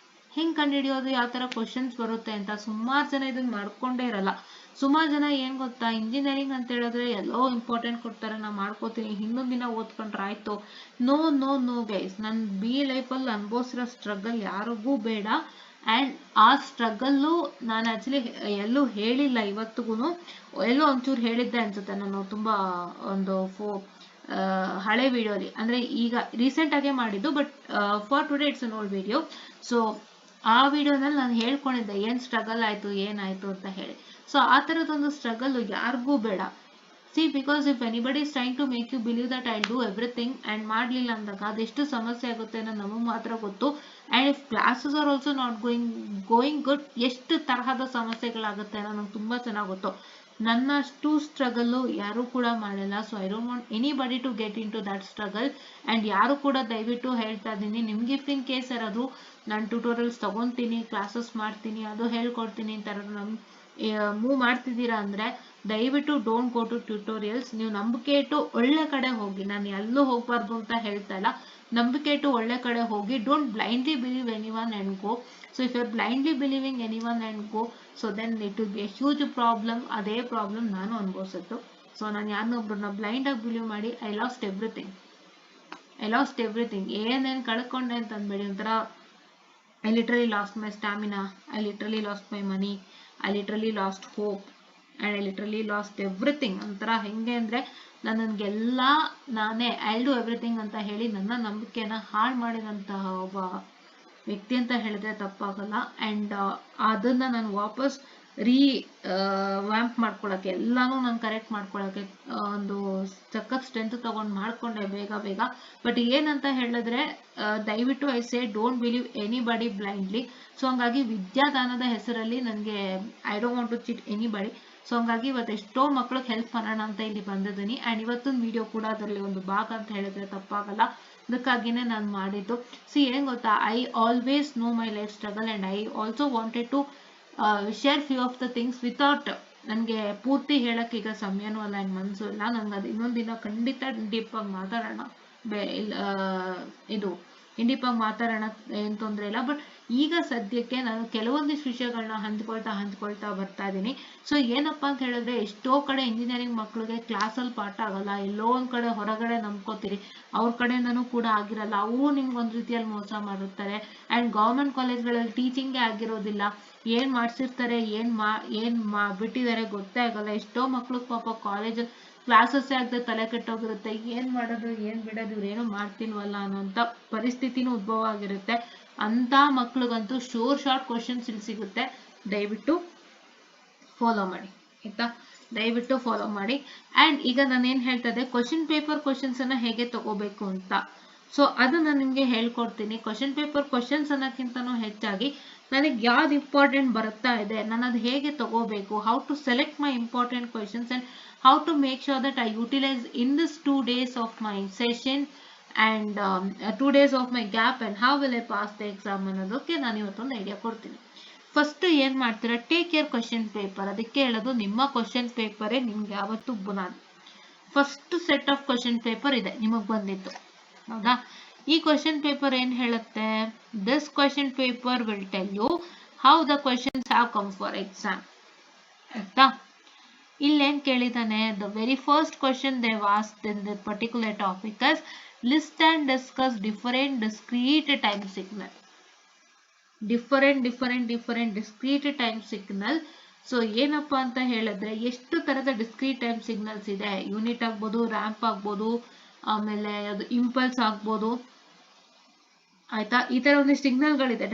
ಹೆಂಗ್ ಕಂಡುಹಿಡಿಯೋದು, ಯಾವ ತರ ಕ್ವಶನ್ಸ್ ಬರುತ್ತೆ ಅಂತ. ಸುಮಾರು ಜನ ಇದನ್ನ ಮಾಡ್ಕೊಂಡೇ ಇರಲ್ಲ. ಸುಮಾರು ಜನ ಏನ್ ಗೊತ್ತಾ, ಇಂಜಿನಿಯರಿಂಗ್ ಅಂತ ಹೇಳಿದ್ರೆ ಎಲ್ಲೋ ಇಂಪಾರ್ಟೆಂಟ್ ಕೊಡ್ತಾರೆ, ನಾ ಮಾಡ್ಕೋತೀನಿ, ಹಿಂದೊಂದ್ ದಿನ ಓದ್ಕೊಂಡ್ರೆ ಆಯ್ತು. ನೋ ನೋ ನೋ ಗೈಸ್, ನನ್ ಲೈಫಲ್ಲಿ ಅನ್ಭವಿಸಿರೋ ಸ್ಟ್ರಗಲ್ ಯಾರಿಗೂ ಬೇಡ. ಆ್ಯಂಡ್ ಆ ಸ್ಟ್ರಗಲ್ಲು ನಾನು ಆ್ಯಕ್ಚುಲಿ ಎಲ್ಲೂ ಹೇಳಿಲ್ಲ ಇವತ್ತಿಗೂ, ಎಲ್ಲೋ ಒಂಚೂರು ಹೇಳಿದ್ದೆ ಅನ್ಸುತ್ತೆ ನಾನು ತುಂಬ ಒಂದು ಹಳೆ ವಿಡಿಯೋಲಿ, ಅಂದರೆ ಈಗ ರೀಸೆಂಟಾಗೇ ಮಾಡಿದ್ದು, but for today it's an old video. So ಆ ವಿಡಿಯೋನಲ್ಲಿ ನಾನು ಹೇಳ್ಕೊಂಡಿದ್ದೆ ಏನು ಸ್ಟ್ರಗಲ್ ಆಯಿತು ಏನಾಯಿತು ಅಂತ ಹೇಳಿ. ಸೊ ಆ ಥರದೊಂದು ಸ್ಟ್ರಗಲ್ಲು ಯಾರಿಗೂ ಬೇಡ. See, because if anybody is trying to make you believe that I do everything and ಮಾಡಲಿಲ್ಲ ಅಂದಾಗ ಅದೆಷ್ಟು ಸಮಸ್ಯೆ ಆಗುತ್ತೆ ಅನ್ನೋದು ನಮಗೆ ಮಾತ್ರ ಗೊತ್ತು. And if classes are also not going good, ಎಷ್ಟು ತರಹದ ಸಮಸ್ಯೆಗಳಾಗುತ್ತೆ ಅನ್ನೋ ನಂಗೆ ತುಂಬ ಚೆನ್ನಾಗಿ ಗೊತ್ತು. ನನ್ನಷ್ಟು ಸ್ಟ್ರಗಲ್ಲು ಯಾರೂ ಕೂಡ ಮಾಡಿಲ್ಲ. So I don't want anybody to get into that struggle. And ಯಾರು ಕೂಡ ದಯವಿಟ್ಟು ಹೇಳ್ತಾ ಇದ್ದೀನಿ, ನಿಮ್ಗೆ ಇಫ್ ಇನ್ ಕೇಸ್ ಯಾರಾದರೂ ನಾನು ಟ್ಯೂಟೋರಿಯಲ್ಸ್ ತೊಗೊತೀನಿ, ಕ್ಲಾಸಸ್ ಮಾಡ್ತೀನಿ, ಅದು ಹೇಳ್ಕೊಡ್ತೀನಿ ಅಂತ ಮೂವ್ ಮಾಡ್ತಿದ್ದೀರಾ ಅಂದರೆ ದಯವಿಟ್ಟು ಡೋಂಟ್ ಗೋ ಟು ಟ್ಯೂಟೋರಿಯಲ್ಸ್. ನೀವು ನಂಬಿಕೆ ಇಟ್ಟು ಒಳ್ಳೆ ಕಡೆ ಹೋಗಿ, ನಾನು ಎಲ್ಲೂ ಹೋಗಬಾರ್ದು ಅಂತ ಹೇಳ್ತಾ ಇಲ್ಲ, ನಂಬಿಕೆ ಇಟ್ಟು ಒಳ್ಳೆ ಕಡೆ ಹೋಗಿ. Don't blindly believe any one and go. So if you are blindly believing any one and go, so then it will be a huge problem. ಅದೇ ಪ್ರಾಬ್ಲಮ್ ನಾನು ಅನುಭವಿಸಿತ್ತು. ಸೊ ನಾನು ಯಾರನ್ನೊಬ್ರನ್ನ ಬ್ಲೈಂಡಾಗಿ ಬಿಲೀವ್ ಮಾಡಿ ಐ ಲಾಸ್ಟ್ ಎವ್ರಿಥಿಂಗ್. ಏನೇನು ಕಳ್ಕೊಂಡೆ ಅಂತ ಅಂದ್ಬೇಡಿ. ಒಂಥರ I literally lost my stamina, I literally lost my money, I literally lost hope, and I literally lost everything. ಒಂಥರ ಹೆಂಗೆ ಅಂದರೆ ನನಗೆಲ್ಲ ನಾನೇ ಐ ಡು ಎವ್ರಿಥಿಂಗ್ ಅಂತ ಹೇಳಿ ನನ್ನ ನಂಬಿಕೆನ ಹಾಳು ಮಾಡಿದಂತಹ ಒಬ್ಬ ವ್ಯಕ್ತಿ ಅಂತ ಹೇಳಿದ್ರೆ ತಪ್ಪಾಗಲ್ಲ. ಆ್ಯಂಡ್ ಅದನ್ನು ನಾನು ವಾಪಸ್ ವ್ಯಾಂಪ್ ಮಾಡ್ಕೊಳ್ಳೋಕ್ಕೆ, ಎಲ್ಲನೂ ನಾನು ಕರೆಕ್ಟ್ ಮಾಡ್ಕೊಳ್ಳೋಕ್ಕೆ ಒಂದು ಸಖತ್ ಸ್ಟ್ರೆಂತ್ ತೊಗೊಂಡು ಮಾಡಿಕೊಂಡೆ ಬೇಗ. ಬಟ್ ಏನಂತ ಹೇಳಿದ್ರೆ, ದಯವಿಟ್ಟು I say don't believe anybody blindly. So ಹಂಗಾಗಿ ವಿದ್ಯಾದಾನದ ಹೆಸರಲ್ಲಿ ನನಗೆ I don't want to cheat anybody. So ಹಂಗಾಗಿ ಇವತ್ತು ಎಷ್ಟೋ ಮಕ್ಳಿಗೆ ಹೆಲ್ಪ್ ಮಾಡೋಣ ಅಂತ ಇಲ್ಲಿ ಬಂದಿದ್ದೀನಿ. ಆ್ಯಂಡ್ ಇವತ್ತೊಂದು ವಿಡಿಯೋ ಕೂಡ ಅದರಲ್ಲಿ ಒಂದು ಭಾಗ ಅಂತ ಹೇಳಿದ್ರೆ ತಪ್ಪಾಗಲ್ಲ. ಅದಕ್ಕಾಗಿಯೇ ನಾನು ಮಾಡಿದ್ದು. ಸಿ, ಏನು ಗೊತ್ತಾ, I always know my life struggle and I also wanted to share few of the things without, ನನಗೆ ಪೂರ್ತಿ ಹೇಳೋಕ್ಕೆ ಈಗ ಸಮಯನೂ ಅಲ್ಲ ಆ್ಯಂಡ್ ಮನಸ್ಸು ಇಲ್ಲ. ನಂಗೆ ಅದು ಇನ್ನೊಂದು ದಿನ ಖಂಡಿತ ಡೀಪಾಗಿ ಮಾತಾಡೋಣ, ಡೀಪಾಗಿ ಮಾತಾಡೋಣ, ಏನು ತೊಂದರೆ ಇಲ್ಲ. ಬಟ್ ಈಗ ಸದ್ಯಕ್ಕೆ ನಾನು ಕೆಲವೊಂದಿಷ್ಟು ವಿಷಯಗಳನ್ನ ಹಂಚ್ಕೊಳ್ತಾ ಬರ್ತಾ ಇದ್ದೀನಿ. ಸೊ ಏನಪ್ಪ ಅಂತ ಹೇಳಿದ್ರೆ, ಎಷ್ಟೋ ಕಡೆ ಇಂಜಿನಿಯರಿಂಗ್ ಮಕ್ಕಳಿಗೆ ಕ್ಲಾಸಲ್ಲಿ ಪಾಠ ಆಗಲ್ಲ, ಎಲ್ಲೋ ಒಂದು ಕಡೆ ಹೊರಗಡೆ ನಂಬ್ಕೋತೀರಿ, ಅವ್ರ ಕಡೆಯಿಂದನೂ ಕೂಡ ಆಗಿರಲ್ಲ, ಅವರು ನಿಮ್ಗೊಂದು ರೀತಿಯಲ್ಲಿ ಮೋಸ ಮಾಡಿರ್ತಾರೆ. ಆ್ಯಂಡ್ ಗೌರ್ಮೆಂಟ್ ಕಾಲೇಜ್ಗಳಲ್ಲಿ ಟೀಚಿಂಗೇ ಆಗಿರೋದಿಲ್ಲ, ಏನು ಮಾಡಿಸಿರ್ತಾರೆ ಏನು ಬಿಟ್ಟಿದ್ದಾರೆ ಗೊತ್ತೇ ಆಗಲ್ಲ. ಎಷ್ಟೋ ಮಕ್ಳಿಗೆ ಪಾಪ ಕಾಲೇಜಲ್ಲಿ ಕ್ಲಾಸಸ್ಸೇ ಆಗದೆ ತಲೆ ಕೆಟ್ಟೋಗಿರುತ್ತೆ, ಏನು ಮಾಡೋದು ಏನು ಬಿಡೋದು, ಇವ್ರೇನೋ ಮಾಡ್ತೀನವಲ್ಲ ಅನ್ನೋಂಥ ಪರಿಸ್ಥಿತಿನೂ ಉದ್ಭವ ಆಗಿರುತ್ತೆ. ಅಂಥ ಮಕ್ಳಿಗಂತೂ ಶಾರ್ಟ್ ಕ್ವಶನ್ಸ್ ಇಲ್ಲಿ ಸಿಗುತ್ತೆ. ದಯವಿಟ್ಟು ಫಾಲೋ ಮಾಡಿ ಆಯ್ತಾ, ದಯವಿಟ್ಟು ಫಾಲೋ ಮಾಡಿ. ಆ್ಯಂಡ್ ಈಗ ನಾನೇನು ಹೇಳ್ತಾ ಇದ್ದೆ, ಕ್ವಶನ್ಸನ್ನು ಹೇಗೆ ತಗೋಬೇಕು ಅಂತ. ಸೊ ಅದು ನಾನು ನಿಮಗೆ ಹೇಳ್ಕೊಡ್ತೀನಿ. ಕ್ವಶನ್ಸ್ ಅನ್ನೋಕ್ಕಿಂತನೂ ಹೆಚ್ಚಾಗಿ ನನಗೆ ಯಾವ್ದು ಇಂಪಾರ್ಟೆಂಟ್ ಬರುತ್ತಾ ಇದೆ, ನಾನು ಅದು ಹೇಗೆ ತಗೋಬೇಕು, how to select my important questions and how to make sure that I utilize in this 2 days of my session and 2 days of my gap, and how will I pass the exam ಅನ್ನೋದಕ್ಕೆ ನಾನು ಇವತ್ತೊಂದು idea ಕೊಡ್ತೀನಿ. First ಏನು ಮಾಡ್ತೀರಾ, take care question paper. ಅದಕ್ಕೆ ಹೇಳೋದು, ನಿಮ್ಮ question ಪೇಪರೇ ನಿಮ್ಗೆ ಯಾವತ್ತೂ ಬುನಾದಿ. First set of question paper ಇದೆ ನಿಮಗೆ ಬಂದಿತ್ತು, ಹೌದಾ? ಈ ಕ್ವಶನ್ ಪೇಪರ್ ಏನು ಹೇಳುತ್ತೆ, this question paper will tell you how the questions have come for exam. ಆಯ್ತಾ? ಇಲ್ಲೇನು ಕೇಳಿದಾನೆ, the very first question they asked in the particular topic is list and discuss different discrete time signal. Different discrete time signal. So ಏನಪ್ಪ ಅಂತ ಹೇಳಿದ್ರೆ, ಎಷ್ಟು ಥರದ discrete time signals ಇದೆ. Unit ಆಗ್ಬೋದು, ರ್ಯಾಂಪ್ ಆಗ್ಬೋದು, ಆಮೇಲೆ ಅದು ಇಂಪಲ್ಸ್ ಆಗ್ಬೋದು, ಆಯ್ತಾ? ಈ ಥರ ಒಂದಿಷ್ಟು ಸಿಗ್ನಲ್ಗಳಿದೆ,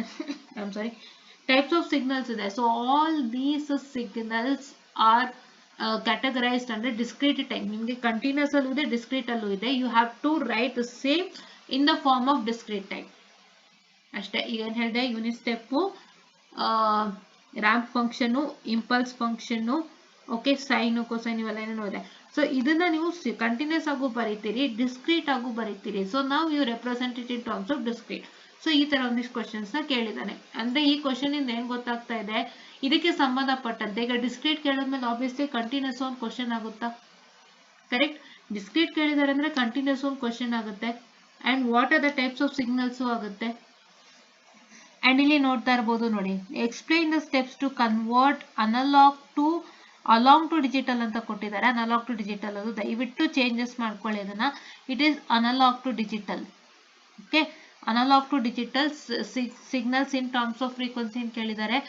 ಟೈಪ್ಸ್ ಆಫ್ ಸಿಗ್ನಲ್ಸ್ ಇದೆ. So all these signals are categorized under discrete time. ನಿಮಗೆ ಕಂಟಿನ್ಯೂಸ್ ಅಲ್ಲೂ ಇದೆ, ಡಿಸ್ಕ್ರೀಟ್ ಅಲ್ಲೂ ಇದೆ. You have to write the same in the form of discrete time ಅಷ್ಟೇ. ಈಗ ಏನು ಹೇಳಿದೆ, unit step, ramp function, impulse function, okay, sine, cosine, ಇವೆಲ್ಲ ಏನೇನೋ ಇದೆ. ಸೊ ಇದನ್ನ ನೀವು ಕಂಟಿನ್ಯೂಸ್ ಆಗು ಬರೀತೀರಿ, ಡಿಸ್ಕ್ರೀಟ್ ಆಗು ಬರೀತೀರಿ. ಸೊ ನಾವು you represent it in terms of discrete. So ಈ ತರ ಒಂದಿಷ್ಟು ಕ್ವಶನ್ಸ್ ನ ಕೇಳಿದಾನೆ. ಅಂದ್ರೆ ಈ ಕ್ವಶನ್ ಇಂದ ಏನ್ ಗೊತ್ತಾಗ್ತಾ ಇದೆ, ಇದಕ್ಕೆ ಸಂಬಂಧಪಟ್ಟಂತೆ ಈಗ ಡಿಸ್ಕ್ರೀಟ್ ಕೇಳಿದ್ಮೇಲೆ ಆಬ್ವಿಯಸ್ಲಿ ಕಂಟಿನ್ಯೂಸ್ ಒಂದು ಕ್ವಶನ್ ಆಗುತ್ತಾ, ಕರೆಕ್ಟ್? ಡಿಸ್ಕ್ರೀಟ್ ಕೇಳಿದಾರೆ ಅಂದ್ರೆ ಕಂಟಿನ್ಯೂಸ್ ಒಂದು ಕ್ವಶನ್ ಆಗುತ್ತೆ. And what are the types of signals ಆಗುತ್ತೆ. ಅಂಡ್ ಇಲ್ಲಿ ನೋಡ್ತಾ ಇರಬಹುದು ನೋಡಿ, explain the steps to convert analog to along to digital ಅಂತ ಕೊಟ್ಟಿದ್ದಾರೆ. ಅನಲಾಗ್ ಟು ಡಿಜಿಟಲ್ ಅದು ದಯವಿಟ್ಟು ಚೇಂಜಸ್ ಮಾಡ್ಕೊಳ್ಳಿ ಅದನ್ನ. It is analog to digital. Okay, analog to digital signals in terms of frequency ಅಂತ ಕೇಳಿದ್ದಾರೆ.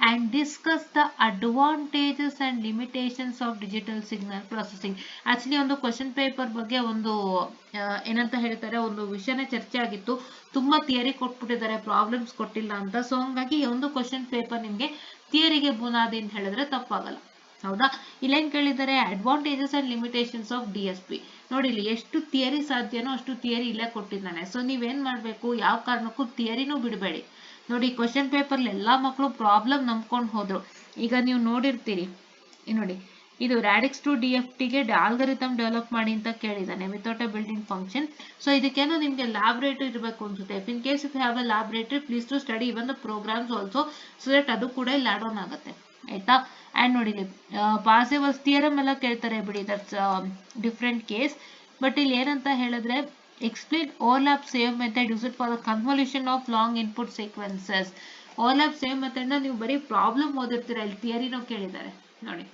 And discuss the advantages and limitations of digital signal processing. Actually ಒಂದು question paper ಬಗ್ಗೆ ಒಂದು ಏನಂತ ಹೇಳ್ತಾರೆ, ಒಂದು ವಿಷಯನೇ ಚರ್ಚೆ ಆಗಿತ್ತು. ತುಂಬಾ ಥಿಯರಿ ಕೊಟ್ಬಿಟ್ಟಿದ್ದಾರೆ, ಪ್ರಾಬ್ಲಮ್ಸ್ ಕೊಟ್ಟಿಲ್ಲ ಅಂತ. ಸೊ ಹಂಗಾಗಿ ಒಂದು ಕ್ವಶನ್ ಪೇಪರ್ ನಿಮ್ಗೆ ಥಿಯರಿಗೆ ಬುನಾದಿ ಅಂತ ಹೇಳಿದ್ರೆ ತಪ್ಪಾಗಲ್ಲ, ಹೌದಾ? ಇಲ್ಲೇನ್ ಕೇಳಿದ್ದಾರೆ, advantages and limitations of DSP. ನೋಡಿ ಇಲ್ಲಿ ಎಷ್ಟು ಥಿಯರಿ ಸಾಧ್ಯನೋ ಅಷ್ಟು ಥಿಯರಿ ಇಲ್ಲೇ ಕೊಟ್ಟಿದ್ದಾನೆ. ಸೊ ನೀವೇನ್ ಮಾಡ್ಬೇಕು, ಯಾವ ಕಾರಣಕ್ಕೂ ಥಿಯರಿನೂ ಬಿಡಬೇಡಿ. ನೋಡಿ ಕ್ವಶನ್ ಪೇಪರ್ ಎಲ್ಲಾ ಮಕ್ಕಳು ಪ್ರಾಬ್ಲಮ್ ನಂಬ್ಕೊಂಡು ಹೋದ್ರು. ಈಗ ನೀವು ನೋಡಿರ್ತೀರಿ, ನೋಡಿ ಇದು ರಾಡಿಕ್ಸ್ ಟು DFT ಗೆ ಆಲ್ಗರಿಥಮ್ ಡೆವಲಪ್ ಮಾಡಿ ಅಂತ ಕೇಳಿದಾನೆ without a built-in function. So ಇದಕ್ಕೇನೋ ನಿಮ್ಗೆ ಲ್ಯಾಬ್ರೇಟರಿ ಇರಬೇಕು ಅನ್ಸುತ್ತೆ. In case if have a laboratory, please to study even the programs also, so that ಅದು ಕೂಡ ಇಲ್ಲಿ ಆಡ್ ಆನ್ ಆಗುತ್ತೆ, ಆಯ್ತಾ? ಅಂಡ್ ನೋಡಿ ಪಾರ್ಸೆವಲ್ಸ್ ಥಿಯರಮ್ ಎಲ್ಲ ಕೇಳ್ತಾರೆ ಬಿಡಿ, ದಟ್ಸ್ ಡಿಫ್ರೆಂಟ್ ಕೇಸ್. ಬಟ್ ಇಲ್ಲಿ ಏನಂತ ಹೇಳಿದ್ರೆ, explain overlap save method used for the convolution of long input sequences. overlap save method ನ ನೀವು ಬರೀ ಪ್ರಾಬ್ಲಮ್ ಓದಿರ್ತೀರ, ಇಲ್ಲಿ ಥಿಯರಿನೂ ಕೇಳಿದ್ದಾರೆ ನೋಡಿ,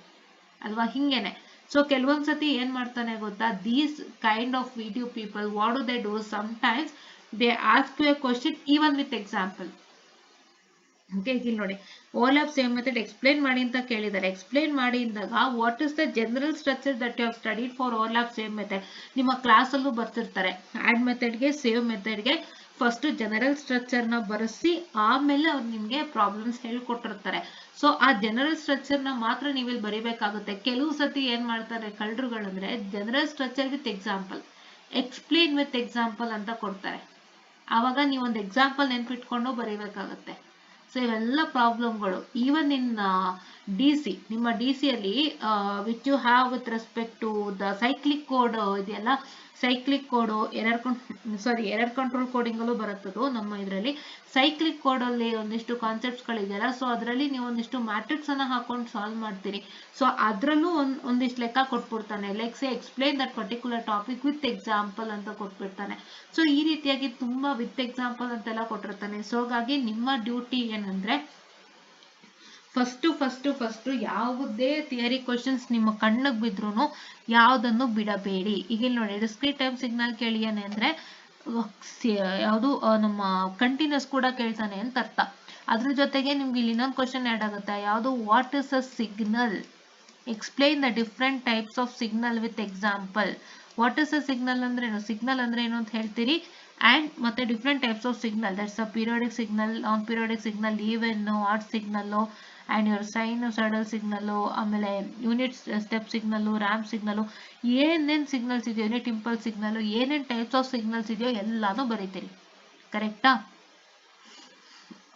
ಅಲ್ವಾ? ಹಿಂಗೇನೆ. ಸೊ ಕೆಲವೊಂದ್ಸತಿ ಏನ್ ಮಾಡ್ತಾನೆ ಗೊತ್ತಾ, these kind of video people, what do they do, sometimes they ask you a question even with example. Okay, ಇಲ್ಲಿ ನೋಡಿ ಓವರ್ಲ್ಯಾಪ್ ಸೇಮ್ ಮೆಥಡ್ ಎಕ್ಸ್ಪ್ಲೈನ್ ಮಾಡಿ ಅಂತ ಕೇಳಿದ್ದಾರೆ. ಎಕ್ಸ್ಪ್ಲೈನ್ ಮಾಡಿ ಅಂದಾಗ what is the general structure that you have studied for overlap save method. ನಿಮ್ಮ class ಅಲ್ಲೂ ಬರ್ತಿರ್ತಾರೆ, ಆಡ್ ಮೆಥಡ್ಗೆ ಸೇವ್ ಮೆಥಡ್ಗೆ ಫಸ್ಟ್ ಜನರಲ್ ಸ್ಟ್ರಕ್ಚರ್ ನ ಬರೆಸಿ ಆಮೇಲೆ ಅವ್ರು ನಿಮ್ಗೆ ಪ್ರಾಬ್ಲಮ್ಸ್ ಹೇಳ್ಕೊಟ್ಟಿರ್ತಾರೆ. ಸೊ ಆ ಜನರಲ್ ಸ್ಟ್ರಕ್ಚರ್ ನ ಮಾತ್ರ ನೀವು ಇಲ್ಲಿ ಬರಿಬೇಕಾಗುತ್ತೆ. ಕೆಲವು ಸತಿ ಏನ್ ಮಾಡ್ತಾರೆ ಕಳ್ಳರುಗಳಂದ್ರೆ, general structure with example, explain with example ಅಂತ ಕೊಡ್ತಾರೆ. ಆವಾಗ ನೀವು ಒಂದು ಎಕ್ಸಾಂಪಲ್ ನೆನ್ಪಿಟ್ಕೊಂಡು ಬರೀಬೇಕಾಗತ್ತೆ. ಸೊ ಇವೆಲ್ಲ ಪ್ರಾಬ್ಲಮ್ಗಳು ಈವನ್ ಇನ್ DC, ನಿಮ್ಮ DC ಅಲ್ಲಿ which you have with respect to the cyclic code ಇದೆಯಲ್ಲ, cyclic code error control coding ಅಲ್ಲೂ ಬರುತ್ತದು. ನಮ್ಮ ಇದರಲ್ಲಿ ಸೈಕ್ಲಿಕ್ ಕೋಡ್ ಅಲ್ಲಿ ಒಂದಿಷ್ಟು ಕಾನ್ಸೆಪ್ಟ್ಸ್ ಗಳಿದೆಯಲ್ಲ, ಸೊ ಅದರಲ್ಲಿ ನೀವು ಒಂದಿಷ್ಟು ಮ್ಯಾಟ್ರಿಕ್ಸ್ ಅನ್ನ ಹಾಕೊಂಡು ಸಾಲ್ವ್ ಮಾಡ್ತೀರಿ. ಸೊ ಅದ್ರಲ್ಲೂ ಒಂದಿಷ್ಟು ಲೆಕ್ಕ ಕೊಟ್ಬಿಡ್ತಾನೆ, like say explain that particular topic with example ಅಂತ ಕೊಟ್ಬಿಡ್ತಾನೆ. ಸೊ ಈ ರೀತಿಯಾಗಿ ತುಂಬಾ ವಿತ್ ಎಕ್ಸಾಂಪಲ್ ಅಂತೆಲ್ಲ ಕೊಟ್ಟಿರ್ತಾನೆ. ಸೊ ಹಾಗಾಗಿ ನಿಮ್ಮ ಡ್ಯೂಟಿ ಏನಂದ್ರೆ, ಫಸ್ಟ್ ಯಾವುದೇ ಥಿಯರಿ ಕ್ವಶನ್ಸ್ ನಿಮ್ಮ ಕಣ್ಣಿಗೆ ಬಿದ್ರೂ ಯಾವುದನ್ನು ಬಿಡಬೇಡಿ. ಈಗ ಇಲ್ಲಿ ನೋಡಿ, ಡಿಸ್ಕ್ರೀಟ್ ಟೈಮ್ ಸಿಗ್ನಲ್ ಕೇಳಿಯಾನೆ ಅಂದ್ರೆ ಯಾವುದು ನಮ್ಮ ಕಂಟಿನ್ಯೂಸ್ ಕೂಡ ಕೇಳ್ತಾನೆ ಅಂತ ಅರ್ಥ. ಅದ್ರ ಜೊತೆಗೆ ನಿಮ್ಗೆ ಇಲ್ಲಿ ಇನ್ನೊಂದು ಕ್ವಶನ್ ಆಡ್ ಆಗುತ್ತೆ, ಯಾವುದು, what is a signal, explain the different types of signal with example. What is a signal ಅಂದ್ರೆ ಏನು, ಸಿಗ್ನಲ್ ಅಂದ್ರೆ ಏನು ಅಂತ ಹೇಳ್ತೀರಿ. ಅಂಡ್ ಮತ್ತೆ different types of signal, that's a periodic signal, non periodic signal, even, odd signal, and your sinusoidal signal, ಆಮೇಲೆ unit step signal, ramp signal, ಏನೇನ್ signals ಇದೆಯೋ, ಯೂನಿಟ್ ಇಂಪಲ್ಸ್ ಸಿಗ್ನಲ್, ಏನೇನ್ ಟೈಪ್ಸ್ ಆಫ್ ಸಿಗ್ನಲ್ಸ್ ಇದೆಯೋ ಎಲ್ಲಾನು ಬರೀತೀರಿ, ಕರೆಕ್ಟಾ?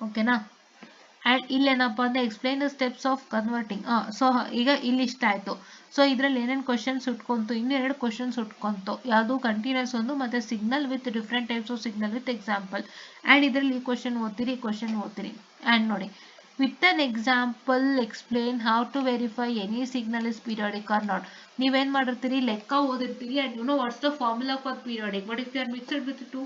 ಓಕೆನಾ? ಅಂಡ್ ಇಲ್ಲೇನಪ್ಪಾ ಅಂದ್ರೆ explain the steps of converting. So ಈಗ ಇಲ್ಲಿ ಇಷ್ಟ ಆಯ್ತು. ಸೊ ಇದ್ರಲ್ಲಿ ಏನೇನು ಕ್ವಶನ್ಸ್ ಉಟ್ಕೊಂತು, ಇನ್ನೆರಡು ಕ್ವಶನ್ಸ್ ಉಟ್ಕೊಂತು, ಯಾವುದು, ಕಂಟಿನ್ಯೂಸ್ ಒಂದು, ಮತ್ತೆ signal with different types of signal with example. And ಇದರಲ್ಲಿ ಈ ಕ್ವಶನ್ ಓದ್ತೀರಿ. ಅಂಡ್ ನೋಡಿ, with an example explain how to verify any signal is periodic or not. ನೀವೇನ್ ಮಾಡಿರ್ತೀರಿ, ಲೆಕ್ಕ ಓದಿರ್ತೀರಿ, and you know what's the formula for periodic, but if you are mixed with two,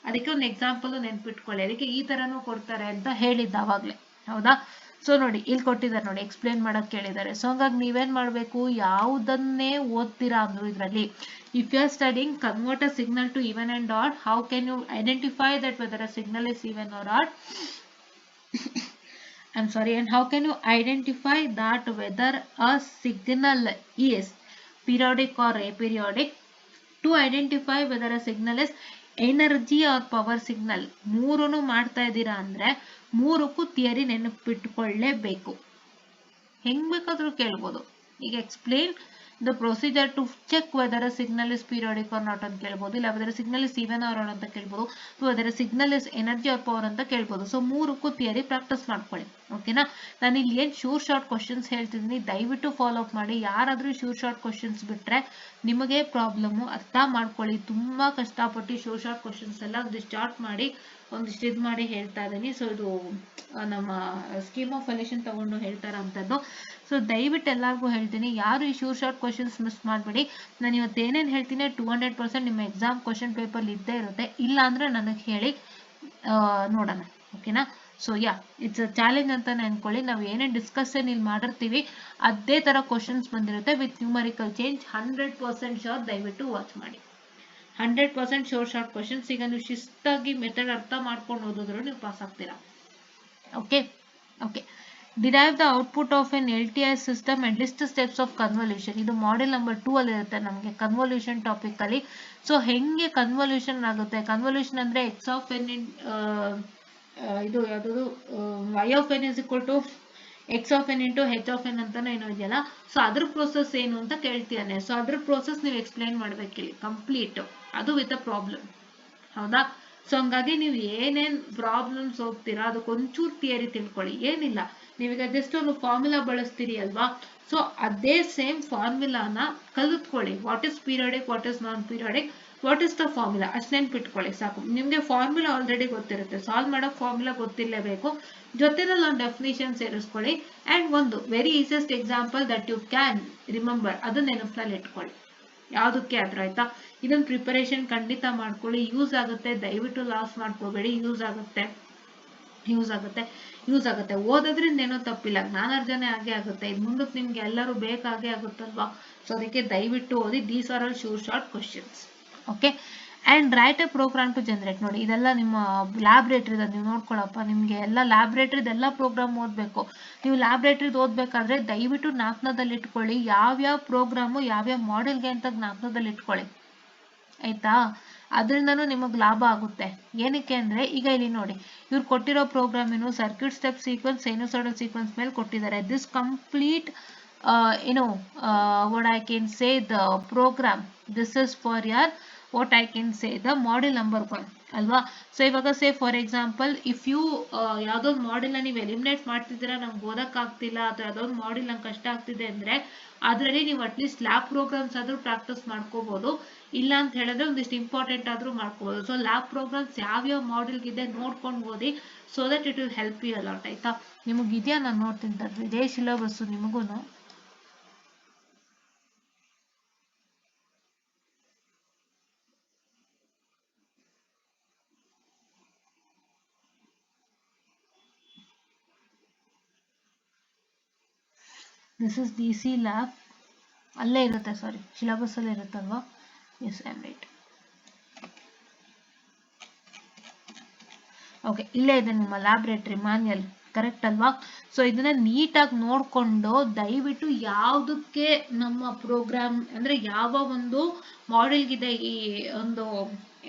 ಅದಕ್ಕೆ ಒಂದು ಎಕ್ಸಾಂಪಲ್ ನೆನ್ಪಿಟ್ಕೊಳ್ಳಿ. ಅದಕ್ಕೆ ಈ ತರನೂ ಕೊಡ್ತಾರೆ ಅಂತ ಹೇಳಿದ್ದ ಅವಾಗ್ಲೇ, ಹೌದಾ? ಸೊ ನೋಡಿ ಇಲ್ಲಿ ಕೊಟ್ಟಿದ್ದಾರೆ ನೋಡಿ, ಎಕ್ಸ್ಪ್ಲೇನ್ ಮಾಡಕ್ ಕೇಳಿದ್ದಾರೆ. ಸೊ ಹಂಗಾಗಿ ನೀವೇನ್ ಮಾಡ್ಬೇಕು, ಯಾವುದನ್ನೇ ಓದ್ತೀರಾ ಅಂದ್ರು ಇದರಲ್ಲಿ, if you are studying convert a signal to even and odd, how can you identify that whether a signal is even or odd, and how can you identify that whether a signal is periodic or aperiodic, to identify whether a signal is energy or power signal. ಮೂರನ್ನು ಮಾಡ್ತಾ ಇದ್ದೀರಾ ಅಂದ್ರೆ ಮೂರಕ್ಕೂ theory ನೆನಪಿಟ್ಕೊಳ್ಳೇಬೇಕು. ಹೆಂಗ್ ಬೇಕಾದ್ರೂ ಕೇಳ್ಬೋದು. ಈಗ explain the procedure to check whether signal is periodic or not ಅಂತ ಕೇಳ್ಬೋದು, ಇಲ್ಲ whether signal is even or ಅಂತ ಕೇಳ್ಬೋದು, whether signal is energy or power ಅಂತ ಕೇಳ್ಬೋದು. ಸೊ ಮೂರಕ್ಕೂ ಥಿಯರಿ ಪ್ರಾಕ್ಟೀಸ್ ಮಾಡ್ಕೊಳ್ಳಿ. ಓಕೆನಾ, ನಾನು ಇಲ್ಲಿ ಏನು ಶೂರ್ ಶಾರ್ಟ್ ಕ್ವಶನ್ಸ್ ಹೇಳ್ತಿದ್ದೀನಿ, ದಯವಿಟ್ಟು ಫಾಲೋ ಅಪ್ ಮಾಡಿ. ಯಾರಾದರೂ ಶೂರ್ ಶಾರ್ಟ್ ಕ್ವಶನ್ಸ್ ಬಿಟ್ರೆ ನಿಮಗೆ ಪ್ರಾಬ್ಲಮ್ಮು, ಅರ್ಥ ಮಾಡ್ಕೊಳ್ಳಿ. ತುಂಬಾ ಕಷ್ಟಪಟ್ಟು ಶೂರ್ ಶಾರ್ಟ್ ಕ್ವಶನ್ಸ್ ಎಲ್ಲ ಒಂದಿಷ್ಟು ಚಾರ್ಟ್ ಮಾಡಿ ಒಂದಿಷ್ಟು ಇದು ಮಾಡಿ ಹೇಳ್ತಾ ಇದ್ದೀನಿ. ಸೊ ಇದು ನಮ್ಮ ಸ್ಕೀಮ್ ಆಫ್ ಸೊಲ್ಯೂಷನ್ ತಗೊಂಡು ಹೇಳ್ತಾರ ಅಂತದ್ದು. ಸೊ ದಯವಿಟ್ಟು ಎಲ್ಲರಿಗೂ ಹೇಳ್ತೀನಿ, ಯಾರು ಈ ಶೂರ್ ಶಾರ್ಟ್ ಕ್ವಶನ್ಸ್ ಮಿಸ್ ಮಾಡಬೇಡಿ. ನಾನು ಇವತ್ತು ಏನೇನು ಹೇಳ್ತೀನಿ 200% ನಿಮ್ಮ ಎಕ್ಸಾಮ್ ಕ್ವಶನ್ ಪೇಪರ್ ಇದ್ದೇ ಇರುತ್ತೆ. ಇಲ್ಲ ಅಂದ್ರೆ ನನಗೆ ಹೇಳಿ ನೋಡೋಣ. ಓಕೆನಾ, ಸೊ ಇಟ್ಸ್ ಅ ಚಾಲೆಂಜ್ ಅಂತಾನೆ ಅನ್ಕೊಳ್ಳಿ. ನಾವು ಏನೇನು ಡಿಸ್ಕಷನ್ ಇಲ್ಲಿ ಮಾಡಿರ್ತೀವಿ ಅದೇ ತರ ಕ್ವಶನ್ಸ್ ಬಂದಿರುತ್ತೆ ವಿತ್ ನ್ಯೂಮರಿಕಲ್ ಚೇಂಜ್. 100% ಶೋರ್, ದಯವಿಟ್ಟು ವಾಚ್ ಮಾಡಿ. 100% ಶೋರ್ ಶಾರ್ಟ್ ಕ್ವಶನ್ಸ್. ಈಗ ನೀವು ಶಿಸ್ತಾಗಿ ಮೆಥಡ್ ಅರ್ಥ ಮಾಡ್ಕೊಂಡು ಓದಿದ್ರು ನೀವು ಪಾಸ್ ಆಗ್ತೀರಾ. Okay okay derive the output of an LTI system and list steps of convolution. ಇದು ಮಾಡೆಲ್ ನಂಬರ್ 2 ಅಲ್ಲಿ ಇರುತ್ತೆ ನಮಗೆ ಕನ್ವಲ್ಯೂಷನ್ ಟಾಪಿಕ್ ಅಲ್ಲಿ. ಸೊ ಹೆಂಗೆ ಕನ್ವಲ್ಯೂಷನ್ ಆಗುತ್ತೆ, ಕನ್ವಲ್ಯೂಷನ್ ಅಂದ್ರೆ ಎಕ್ಸ್ ಆಫ್ ಎನ್ ಇದು ಯಾವುದು y of n is equal to x of n into h of n ಅಂತಾನೆ ಏನೋ ಇದೆಯಲ್ಲ. ಸೊ ಅದ್ರ ಪ್ರೋಸೆಸ್ ಏನು ಅಂತ ಕೇಳ್ತೀಯಾನೆ. ಸೊ ಅದ್ರ ಪ್ರೋಸೆಸ್ ನೀವು ಎಕ್ಸ್ಪ್ಲೈನ್ ಮಾಡ್ಬೇಕಿಲ್ಲಿ ಕಂಪ್ಲೀಟ್, ಅದು ವಿತ್ ಅ ಪ್ರಾಬ್ಲಮ್. ಹೌದಾ, ಸೊ ಹಂಗಾಗಿ ನೀವು ಏನೇನ್ ಪ್ರಾಬ್ಲಮ್ಸ್ ಹೋಗ್ತೀರಾ ಅದಕ್ಕೊಂಚೂರು ಥಿಯರಿ ತಿಳ್ಕೊಳ್ಳಿ. ಏನಿಲ್ಲ, ನೀವೀಗ ಜಸ್ಟ್ ಒಂದು ಫಾರ್ಮುಲಾ ಬಳಸ್ತೀರಿ ಅಲ್ವಾ, ಸೊ ಅದೇ ಸೇಮ್ ಫಾರ್ಮುಲಾನ ಕಲಿತ್ಕೊಳ್ಳಿ. What is periodic, what is non periodic, what is the formula, ಅಷ್ಟು ನೆನ್ಪಿಟ್ಕೊಳ್ಳಿ ಸಾಕು. ನಿಮಗೆ ಫಾರ್ಮುಲಾ ಆಲ್ರೆಡಿ ಗೊತ್ತಿರುತ್ತೆ, ಸಾಲ್ವ್ ಮಾಡೋ ಫಾರ್ಮುಲಾ ಗೊತ್ತಿರಲೇಬೇಕು. ಜೊತೆನಲ್ಲಿ ಒಂದು ಡೆಫಿನಿಷನ್ ಸೇರಿಸ್ಕೊಳ್ಳಿ. ಅಂಡ್ ಒಂದು very easiest example that you can remember, ಅದನ್ನ ನೆನಪಿನಲ್ಲಿ ಇಟ್ಕೊಳ್ಳಿ ಯಾವುದಕ್ಕೆ ಆದ್ರೂ. ಆಯ್ತಾ, ಇದನ್ನ ಪ್ರಿಪರೇಷನ್ ಖಂಡಿತ ಮಾಡ್ಕೊಳ್ಳಿ, ಯೂಸ್ ಆಗುತ್ತೆ. ದಯವಿಟ್ಟು ಲಾಸ್ ಮಾಡ್ಕೋಬೇಡಿ, ಯೂಸ್ ಆಗುತ್ತೆ ಯೂಸ್ ಆಗುತ್ತೆ ಯೂಸ್ ಆಗುತ್ತೆ. ಓದೋದ್ರಿಂದ ಏನೋ ತಪ್ಪಿಲ್ಲ, ಜ್ಞಾನಾರ್ಜನೆ ಆಗೇ ಆಗುತ್ತೆ. ಇದು ಮುಂದಕ್ಕೆ ನಿಮ್ಗೆ ಎಲ್ಲರೂ ಬೇಕಾಗೇ ಆಗುತ್ತಲ್ವಾ. ಸೊ ಅದಕ್ಕೆ ದಯವಿಟ್ಟು ಓದಿ. These are all sure short questions. Okay, and write a program to generate. ನೋಡಿ ಇದೆಲ್ಲ ನಿಮ್ಮ ಲ್ಯಾಬ್ರೇಟರಿದ, ನೀವು ನೋಡ್ಕೊಳಪ್ಪ. ನಿಮಗೆ ಎಲ್ಲ ಲ್ಯಾಬ್ರೇಟರಿದೆಲ್ಲ ಪ್ರೋಗ್ರಾಮ್ ಓದಬೇಕು. ನೀವು ಲ್ಯಾಬ್ರೇಟರಿದು ಓದಬೇಕಾದ್ರೆ ದಯವಿಟ್ಟು ಜ್ಞಾಪಕದಲ್ಲಿ ಇಟ್ಕೊಳ್ಳಿ, ಯಾವ್ಯಾವ ಪ್ರೋಗ್ರಾಮು ಯಾವ್ಯಾವ ಮಾಡೆಲ್ಗೆ ಅಂತ ಜ್ಞಾಪಕದಲ್ಲಿ ಇಟ್ಕೊಳ್ಳಿ. ಆಯ್ತಾ, ಅದರಿಂದನೂ ನಿಮಗೆ ಲಾಭ ಆಗುತ್ತೆ. ಏನಕ್ಕೆ ಅಂದ್ರೆ ಈಗ ಇಲ್ಲಿ ನೋಡಿ, ಇವ್ರು ಕೊಟ್ಟಿರೋ ಪ್ರೋಗ್ರಾಮ್ ಏನು ಸರ್ಕ್ಯೂಟ್ ಸ್ಟೆಪ್ ಸೀಕ್ವೆನ್ಸ್ ಸೈನುಸಾಯ್ಡಲ್ ಸೀಕ್ವೆನ್ಸ್ ಮೇಲೆ ಕೊಟ್ಟಿದ್ದಾರೆ. This complete what I can say the program, this is for your what I can say the model number 1 ಅಲ್ವಾ. ಸೊ ಇವಾಗ say for example if you ಯಾವುದೋ ಒಂದು ಮಾಡೆಲ್ನ ನೀವು ಎಲಿಮಿನೇಟ್ ಮಾಡ್ತಿದ್ದೀರಾ, ನಮ್ಗೆ ಓದಕ್ಕಾಗ್ತಿಲ್ಲ, ಅಥವಾ ಯಾವುದೋ ಮಾಡೆಲ್ ನಂಗೆ ಕಷ್ಟ ಆಗ್ತಿದೆ ಅಂದ್ರೆ ಅದರಲ್ಲಿ ನೀವು ಅಟ್ಲೀಸ್ಟ್ ಲ್ಯಾಬ್ ಪ್ರೋಗ್ರಾಮ್ಸ್ ಆದ್ರೂ ಪ್ರಾಕ್ಟೀಸ್ ಮಾಡ್ಕೋಬಹುದು. ಇಲ್ಲ ಅಂತ ಹೇಳಿದ್ರೆ ಒಂದಿಷ್ಟು ಇಂಪಾರ್ಟೆಂಟ್ ಆದ್ರೂ ಮಾಡ್ಕೋಬಹುದು. ಸೊ ಲ್ಯಾಬ್ ಪ್ರೋಗ್ರಾಮ್ಸ್ ಯಾವ್ಯಾವ ಮಾಡೆಲ್ಗಿದೆ ನೋಡ್ಕೊಂಡು ಓದಿ, so that it will help you a lot. ಆಯ್ತಾ, ನಿಮಗಿದೆಯಾ, ನಾನು ನೋಡ್ತೀನಿ ತಡ್ರಿ, ಇದೇ ಸಿಲೆಬಸ್ ನಿಮಗೂ. ದಿಸ್ ಇಸ್ DC ಲ್ಯಾಬ್, ಅಲ್ಲೇ ಇರುತ್ತೆ, ಸಾರಿ ಸಿಲೆಬಸ್ ಅಲ್ಲೇ ಇರುತ್ತಲ್ವಾ. Yes I am right. Okay, ಇಲ್ಲೇ ಇದೆ ನಿಮ್ಮ ಲ್ಯಾಬ್ರೇಟರಿ ಮ್ಯಾನ್ಯಲ್, ಕರೆಕ್ಟ್ ಅಲ್ವಾ. ಸೊ ಇದನ್ನ ನೀಟಾಗಿ ನೋಡ್ಕೊಂಡು ದಯವಿಟ್ಟು ಯಾವುದಕ್ಕೆ ನಮ್ಮ ಪ್ರೋಗ್ರಾಮ್ ಅಂದ್ರೆ ಯಾವ ಒಂದು ಮಾಡೆಲ್ಗಿದೆ ಈ ಒಂದು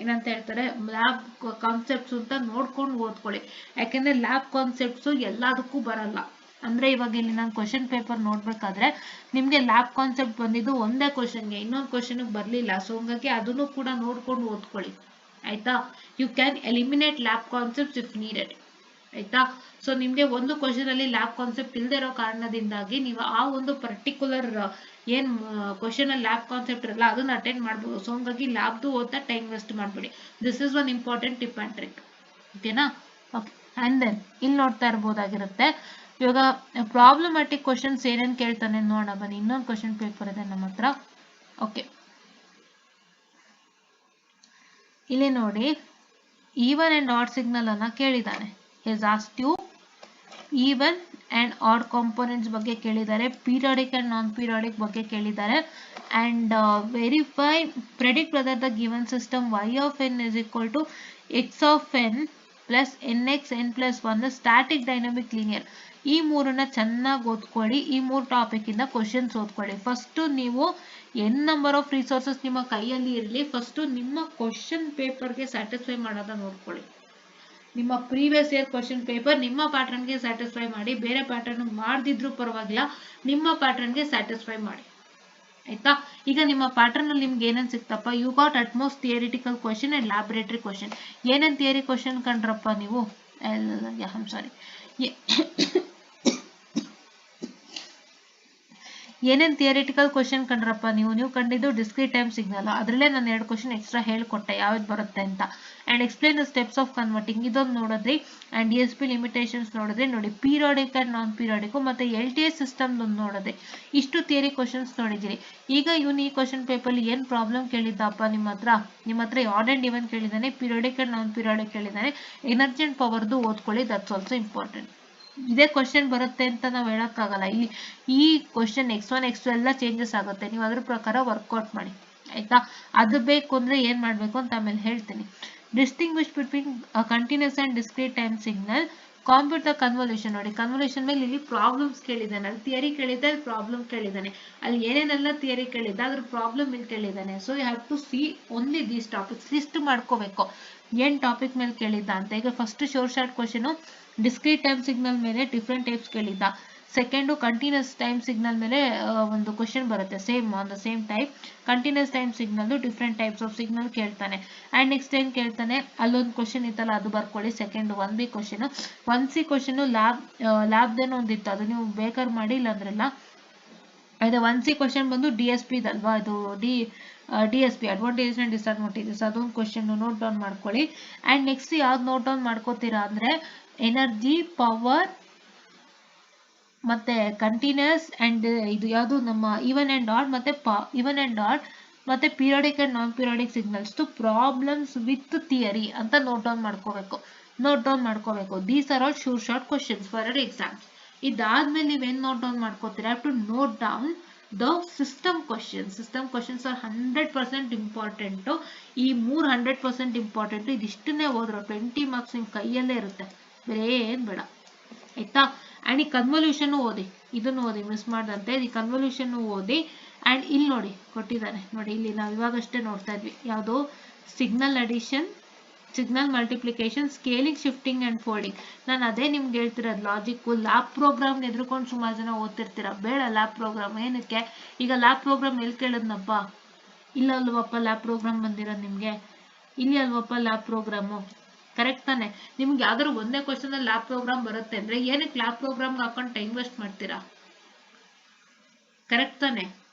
ಏನಂತ ಹೇಳ್ತಾರೆ ಲ್ಯಾಬ್ ಕಾನ್ಸೆಪ್ಟ್ಸ್ ಅಂತ ನೋಡ್ಕೊಂಡು ಓದ್ಕೊಳ್ಳಿ. ಯಾಕೆಂದ್ರೆ ಲ್ಯಾಬ್ ಕಾನ್ಸೆಪ್ಟ್ಸ್ ಎಲ್ಲದಕ್ಕೂ ಬರಲ್ಲ. ಅಂದ್ರೆ ಇವಾಗ ಇಲ್ಲಿ ನಾನು ಕ್ವಶನ್ ಪೇಪರ್ ನೋಡ್ಬೇಕಾದ್ರೆ ನಿಮ್ಗೆ ಲ್ಯಾಬ್ ಕಾನ್ಸೆಪ್ಟ್ ಬಂದಿದ್ದು ಒಂದೇ ಕ್ವಶನ್ಗೆ, ಇನ್ನೊಂದು ಕ್ವಶನ್ಗೆ ಬರ್ಲಿಲ್ಲ. ಸೊ ಹಂಗಾಗಿ ಅದನ್ನು ಕೂಡ ನೋಡ್ಕೊಂಡು ಓದ್ಕೊಳ್ಳಿ. ಆಯ್ತಾ, you can eliminate lab concepts if needed. ಆಯ್ತಾ, ಸೊ ನಿಮ್ಗೆ ಒಂದು ಕ್ವಶನ್ ಅಲ್ಲಿ ಲ್ಯಾಬ್ ಕಾನ್ಸೆಪ್ಟ್ ಇಲ್ಲದೆ ಇರೋ ಕಾರಣದಿಂದಾಗಿ ನೀವು ಆ ಒಂದು ಪರ್ಟಿಕ್ಯುಲರ್ ಏನ್ ಕ್ವಶನ್ ಅಲ್ಲಿ ಲ್ಯಾಬ್ ಕಾನ್ಸೆಪ್ಟ್ ಇರಲ್ಲ ಅದನ್ನ ಅಟೆಂಡ್ ಮಾಡ್ಬೋದು. ಸೊ ಹಂಗಾಗಿ ಲ್ಯಾಬ್ದು ಓದ್ತಾ ಟೈಮ್ ವೇಸ್ಟ್ ಮಾಡ್ಬೇಡಿ. This is one important tip and trick. ಓಕೆನಾ, ಓಕೆ. ಅಂಡ್ ದೆನ್ ಇಲ್ಲಿ ನೋಡ್ತಾ ಇರ್ಬೋದಾಗಿರುತ್ತೆ. ಇವಾಗ ಪ್ರಾಬ್ಲಮ್ಯಾಟಿಕ್ ಕ್ವಶನ್ಸ್ ಏನೇನು ಕೇಳ್ತಾನೆ ನೋಡೋಣ ಬನ್ನಿ. ಇನ್ನೊಂದು ಕ್ವಶನ್ ಪೇಪರ್ ಇದೆ ನಮ್ಮ ಹತ್ರ. ಓಕೆ, ಇಲ್ಲಿ ನೋಡಿ, ಈವನ್ ಅಂಡ್ ಆಡ್ ಸಿಗ್ನಲ್ ಅನ್ನ ಕೇಳಿದ್ದಾನೆ. He's asked you even and odd components ಬಗ್ಗೆ ಕೇಳಿದ್ದಾರೆ, ಪೀರಿಯಾಡಿಕ್ ಅಂಡ್ ನಾನ್ ಪೀರಿಯಾಡಿಕ್ ಬಗ್ಗೆ ಕೇಳಿದ್ದಾರೆ. And verify predict whether the given system y of n is equal to x of n plus nx n plus 1 static dynamic linear. ಈ ಮೂರನ್ನ ಚೆನ್ನಾಗಿ ಓದ್ಕೊಳ್ಳಿ. ಈ ಮೂರು ಟಾಪಿಕ್ ಇಂದ ಕ್ವಶನ್ಸ್ ಓದ್ಕೊಳ್ಳಿ. ಫಸ್ಟ್ ನೀವು n ನಂಬರ್ ಆಫ್ ರಿಸೋರ್ಸಸ್ ನಿಮ್ಮ ಕೈಯಲ್ಲಿ ಇರಲಿ. ಫಸ್ಟ್ ನಿಮ್ಮ ಕ್ವಶನ್ ಪೇಪರ್ಗೆ ಸ್ಯಾಟಿಸ್ಫೈ ಮಾಡೋದ ನೋಡ್ಕೊಳ್ಳಿ. ನಿಮ್ಮ ಪ್ರೀವಿಯಸ್ ಇಯರ್ ಕ್ವಶನ್ ಪೇಪರ್ ನಿಮ್ಮ ಪ್ಯಾಟರ್ನ್ಗೆ ಸ್ಯಾಟಿಸ್ಫೈ ಮಾಡಿ. ಬೇರೆ ಪ್ಯಾಟರ್ನ್ ಮಾಡದಿದ್ರು ಪರವಾಗಿಲ್ಲ, ನಿಮ್ಮ ಪ್ಯಾಟರ್ನ್ಗೆ ಸ್ಯಾಟಿಸ್ಫೈ ಮಾಡಿ. ಆಯ್ತಾ. ಈಗ ನಿಮ್ಮ ಪ್ಯಾಟರ್ನ್ ಅಲ್ಲಿ ನಿಮ್ಗೆ ಏನೇನು ಸಿಕ್ತಪ್ಪ, you got at most theoretical question and laboratory question. ಏನೇನು ಥಿಯರಿ ಕ್ವಶನ್ ಕಂಡ್ರಪ್ಪ ನೀವು, ಸಾರಿ ಏನೇನು ಥಿಯರಿಟಿಕಲ್ ಕ್ವಶನ್ ಕಂಡ್ರಪ್ಪ ನೀವು ಕಂಡಿದ್ದು ಡಿಸ್ಕ್ರೀಟ್ ಟೈಮ್ ಸಿಗ್ನಲ್, ಅದರಲ್ಲೇ ನಾನು 2 ಕ್ವಶನ್ ಎಕ್ಸ್ಟ್ರಾ ಹೇಳ್ಕೊಟ್ಟೆ ಯಾವ್ದು ಬರುತ್ತೆ ಅಂತ. And explain the steps of converting ಇದೊಂದು ನೋಡಿದ್ರಿ. ಆ್ಯಂಡ್ DSP ಲಿಮಿಟೇಷನ್ಸ್ ನೋಡಿದ್ರಿ. ನೋಡಿ ಪೀರಿಯಾಡಿಕ್ ಆ್ಯಂಡ್ ನಾನ್ ಪೀರಿಯಾಡಿಕ್ ಮತ್ತು LTI ಸಿಸ್ಟಮ್ ಒಂದು ನೋಡಿದ್ರಿ. ಇಷ್ಟು ಥಿಯರಿ ಕ್ವಶನ್ಸ್ ನೋಡಿದ್ದೀರಿ. ಈಗ ಇವನು ಈ ಕ್ವಶನ್ ಪೇಪರ್ಲಿ ಏನು ಪ್ರಾಬ್ಲಮ್ ಕೇಳಿದ್ದಪ್ಪ ನಿಮ್ಮ ಹತ್ರ ಆಡ್ ಆ್ಯಂಡ್ ಈವನ್ ಕೇಳಿದ್ದಾನೆ, ಪೀರಿಯಾಡಿಕ್ ಆ್ಯಂಡ್ ನಾನ್ ಪೀರಿಯಾಡಿಕ್ ಕೇಳಿದ್ದಾನೆ, ಎನರ್ಜಿ ಆ್ಯಂಡ್ ಪವರ್ದು ಓದ್ಕೊಳ್ಳಿ, ದಟ್ಸ್ ಆಲ್ಸೋ ಇಂಪಾರ್ಟೆಂಟ್. ಇದೇ ಕ್ವಶನ್ ಬರುತ್ತೆ ಅಂತ ನಾವು ಹೇಳೋಕ್ಕಾಗಲ್ಲ. ಇಲ್ಲಿ ಈ ಕ್ವಶನ್ X1 X2 ಎಲ್ಲ ಚೇಂಜಸ್ ಆಗುತ್ತೆ, ನೀವು ಅದ್ರ ಪ್ರಕಾರ ವರ್ಕೌಟ್ ಮಾಡಿ ಆಯ್ತಾ. ಅದು ಬೇಕು ಅಂದ್ರೆ ಏನ್ ಮಾಡಬೇಕು ಅಂತ ಆಮೇಲೆ ಹೇಳ್ತೀನಿ. Distinguish between continuous and discrete time signal, compute the convolution. ನೋಡಿ ಕನ್ವಲ್ಯೂಷನ್ ಮೇಲೆ ಇಲ್ಲಿ ಪ್ರಾಬ್ಲಮ್ಸ್ ಕೇಳಿದ್ದಾನೆ, ಅಲ್ಲಿ ಥಿಯರಿ ಕೇಳಿದ್ದೆ, ಅಲ್ಲಿ ಪ್ರಾಬ್ಲಮ್ ಕೇಳಿದ್ದಾನೆ, ಅಲ್ಲಿ ಏನೇನೆಲ್ಲ ಥಿಯರಿ ಕೇಳಿದ್ದ ಅದ್ರ ಪ್ರಾಬ್ಲಮ್ ಇಲ್ಲಿ ಕೇಳಿದ್ದಾನೆ. So you have to see only these topics, list ಮಾಡ್ಕೋಬೇಕು ಏನ್ ಟಾಪಿಕ್ ಮೇಲೆ ಕೇಳಿದ್ದ ಅಂತ. ಈಗ first short question discrete time signal ಮೇಲೆ ಡಿಫ್ರೆಂಟ್ ಟೈಪ್ಸ್ ಕೇಳಿದ್ದ. ಸೆಕೆಂಡು ಕಂಟಿನ್ಯೂಸ್ ಟೈಮ್ ಸಿಗ್ನಲ್ ಮೇಲೆ ಒಂದು ಕ್ವಶನ್ ಬರುತ್ತೆ same on the same type. Continuous time signal different types of signal ಕೇಳ್ತಾನೆ. ಆ್ಯಂಡ್ ನೆಕ್ಸ್ಟ್ ಏನ್ ಕೇಳ್ತಾನೆ, ಅಲ್ಲೊಂದು ಕ್ವಶನ್ ಇತ್ತಲ್ಲ ಅದು ಬರ್ಕೊಳ್ಳಿ. Second 1B question, 1C question ಲ್ಯಾಬ್ದೇನೋ ಒಂದಿತ್ತು, ಅದು ನೀವು ಬೇಕಾದ್ರೆ ಮಾಡಿ ಇಲ್ಲಾಂದ್ರೆಲ್ಲ. ಅದೇ 1C ಕ್ವಶನ್ ಬಂದು DSP ಇದಲ್ವಾ, ಇದು DSP ಅಡ್ವಾಂಟೇಜಸ್ ಅಂಡ್ ಡಿಸ್ಅಡ್ವಾಂಟೇಜಸ್, ಅದೊಂದು ಕ್ವಶನ್ ನೋಟ್ ಡೌನ್ ಮಾಡ್ಕೊಳ್ಳಿ. ಆ್ಯಂಡ್ ನೆಕ್ಸ್ಟ್ ಯಾವ್ದು ನೋಟ್ ಡೌನ್ ಮಾಡ್ಕೋತೀರಾ ಅಂದ್ರೆ ಎನರ್ಜಿ, ಪವರ್ ಮತ್ತೆ ಕಂಟಿನ್ಯೂಸ್ ಅಂಡ್ ಇದು ಯಾವುದು ನಮ್ಮ ಈವನ್ ಅಂಡ್ ಆಡ್ ಮತ್ತೆ ಈವನ್ ಅಂಡ್ ಆಡ್ ಮತ್ತೆ periodic and non periodic signals problems with theory ಅಂತ ನೋಟ್ ಡೌನ್ ಮಾಡ್ಕೋಬೇಕು. These are all short questions for our exams. ಇದಾದ್ಮೇಲೆ ನೀವೇನ್ ನೋಟ್ ಡೌನ್ ಮಾಡ್ಕೋತೀರಾ, to note down the system questions are 100% important. ಈ 100% important, ಇದಿಷ್ಟನ್ನೇ ಹೋದ್ರು 20 marks ನಿಮ್ ಕೈಯಲ್ಲೇ ಇರುತ್ತೆ, ಬೇರೆ ಏನ್ ಬೇಡ ಆಯ್ತಾ. ಅಂಡ್ ಈ ಕನ್ವಲ್ಯೂಷನ್ ಓದಿ, ಇದನ್ನು ಓದಿ ಮಿಸ್ ಮಾಡದಂತೆ, ಈ ಕನ್ವಲ್ಯೂಷನ್ ಓದಿ. ಅಂಡ್ ಇಲ್ಲಿ ನೋಡಿ ಕೊಟ್ಟಿದ್ದಾನೆ, ನೋಡಿ ಇಲ್ಲಿ ನಾವು ಇವಾಗಷ್ಟೇ ನೋಡ್ತಾ ಇದ್ವಿ ಯಾವುದು, signal addition, signal multiplication, scaling, shifting and folding. ನಾನು ಅದೇ ನಿಮ್ಗೆ ಹೇಳ್ತಿರೋದು ಲಾಜಿಕ್. ಲ್ಯಾಬ್ ಪ್ರೋಗ್ರಾಮ್ ಎದ್ರುಕೊಂಡು ಸುಮಾರು ಜನ ಓದ್ತಿರ್ತೀರ, ಬೇಡ ಲ್ಯಾಬ್ ಪ್ರೋಗ್ರಾಮ್ ಏನಕ್ಕೆ. ಈಗ ಲ್ಯಾಬ್ ಪ್ರೋಗ್ರಾಮ್ ಎಲ್ಲಿ ಕೇಳಿದ್ನಪ್ಪ, ಇಲ್ಲ ಅಲ್ವಪ್ಪ ಲ್ಯಾಬ್ ಪ್ರೋಗ್ರಾಮ್ ಬಂದಿರೋದು ನಿಮ್ಗೆ, ಇಲ್ಲಿ ಅಲ್ವಪ್ಪ ಲ್ಯಾಬ್ ಪ್ರೋಗ್ರಾಮು, ಕರೆಕ್ಟ್ ತಾನೆ. ನಿಮ್ಗೆ ಯಾವ್ದಾದ್ರು ಒಂದೇ ಕ್ವಶನ್ ಅಲ್ಲಿ ಲ್ಯಾಬ್ ಪ್ರೋಗ್ರಾಮ್ ಬರುತ್ತೆ ಅಂದ್ರೆ ಏನಕ್ಕೆ ಲ್ಯಾಬ್ ಪ್ರೋಗ್ರಾಮ್ ಹಾಕೊಂಡು ಟೈಮ್ ವೇಸ್ಟ್ ಮಾಡ್ತೀರಾ, ಕರೆಕ್ಟ್ ತಾನೆ.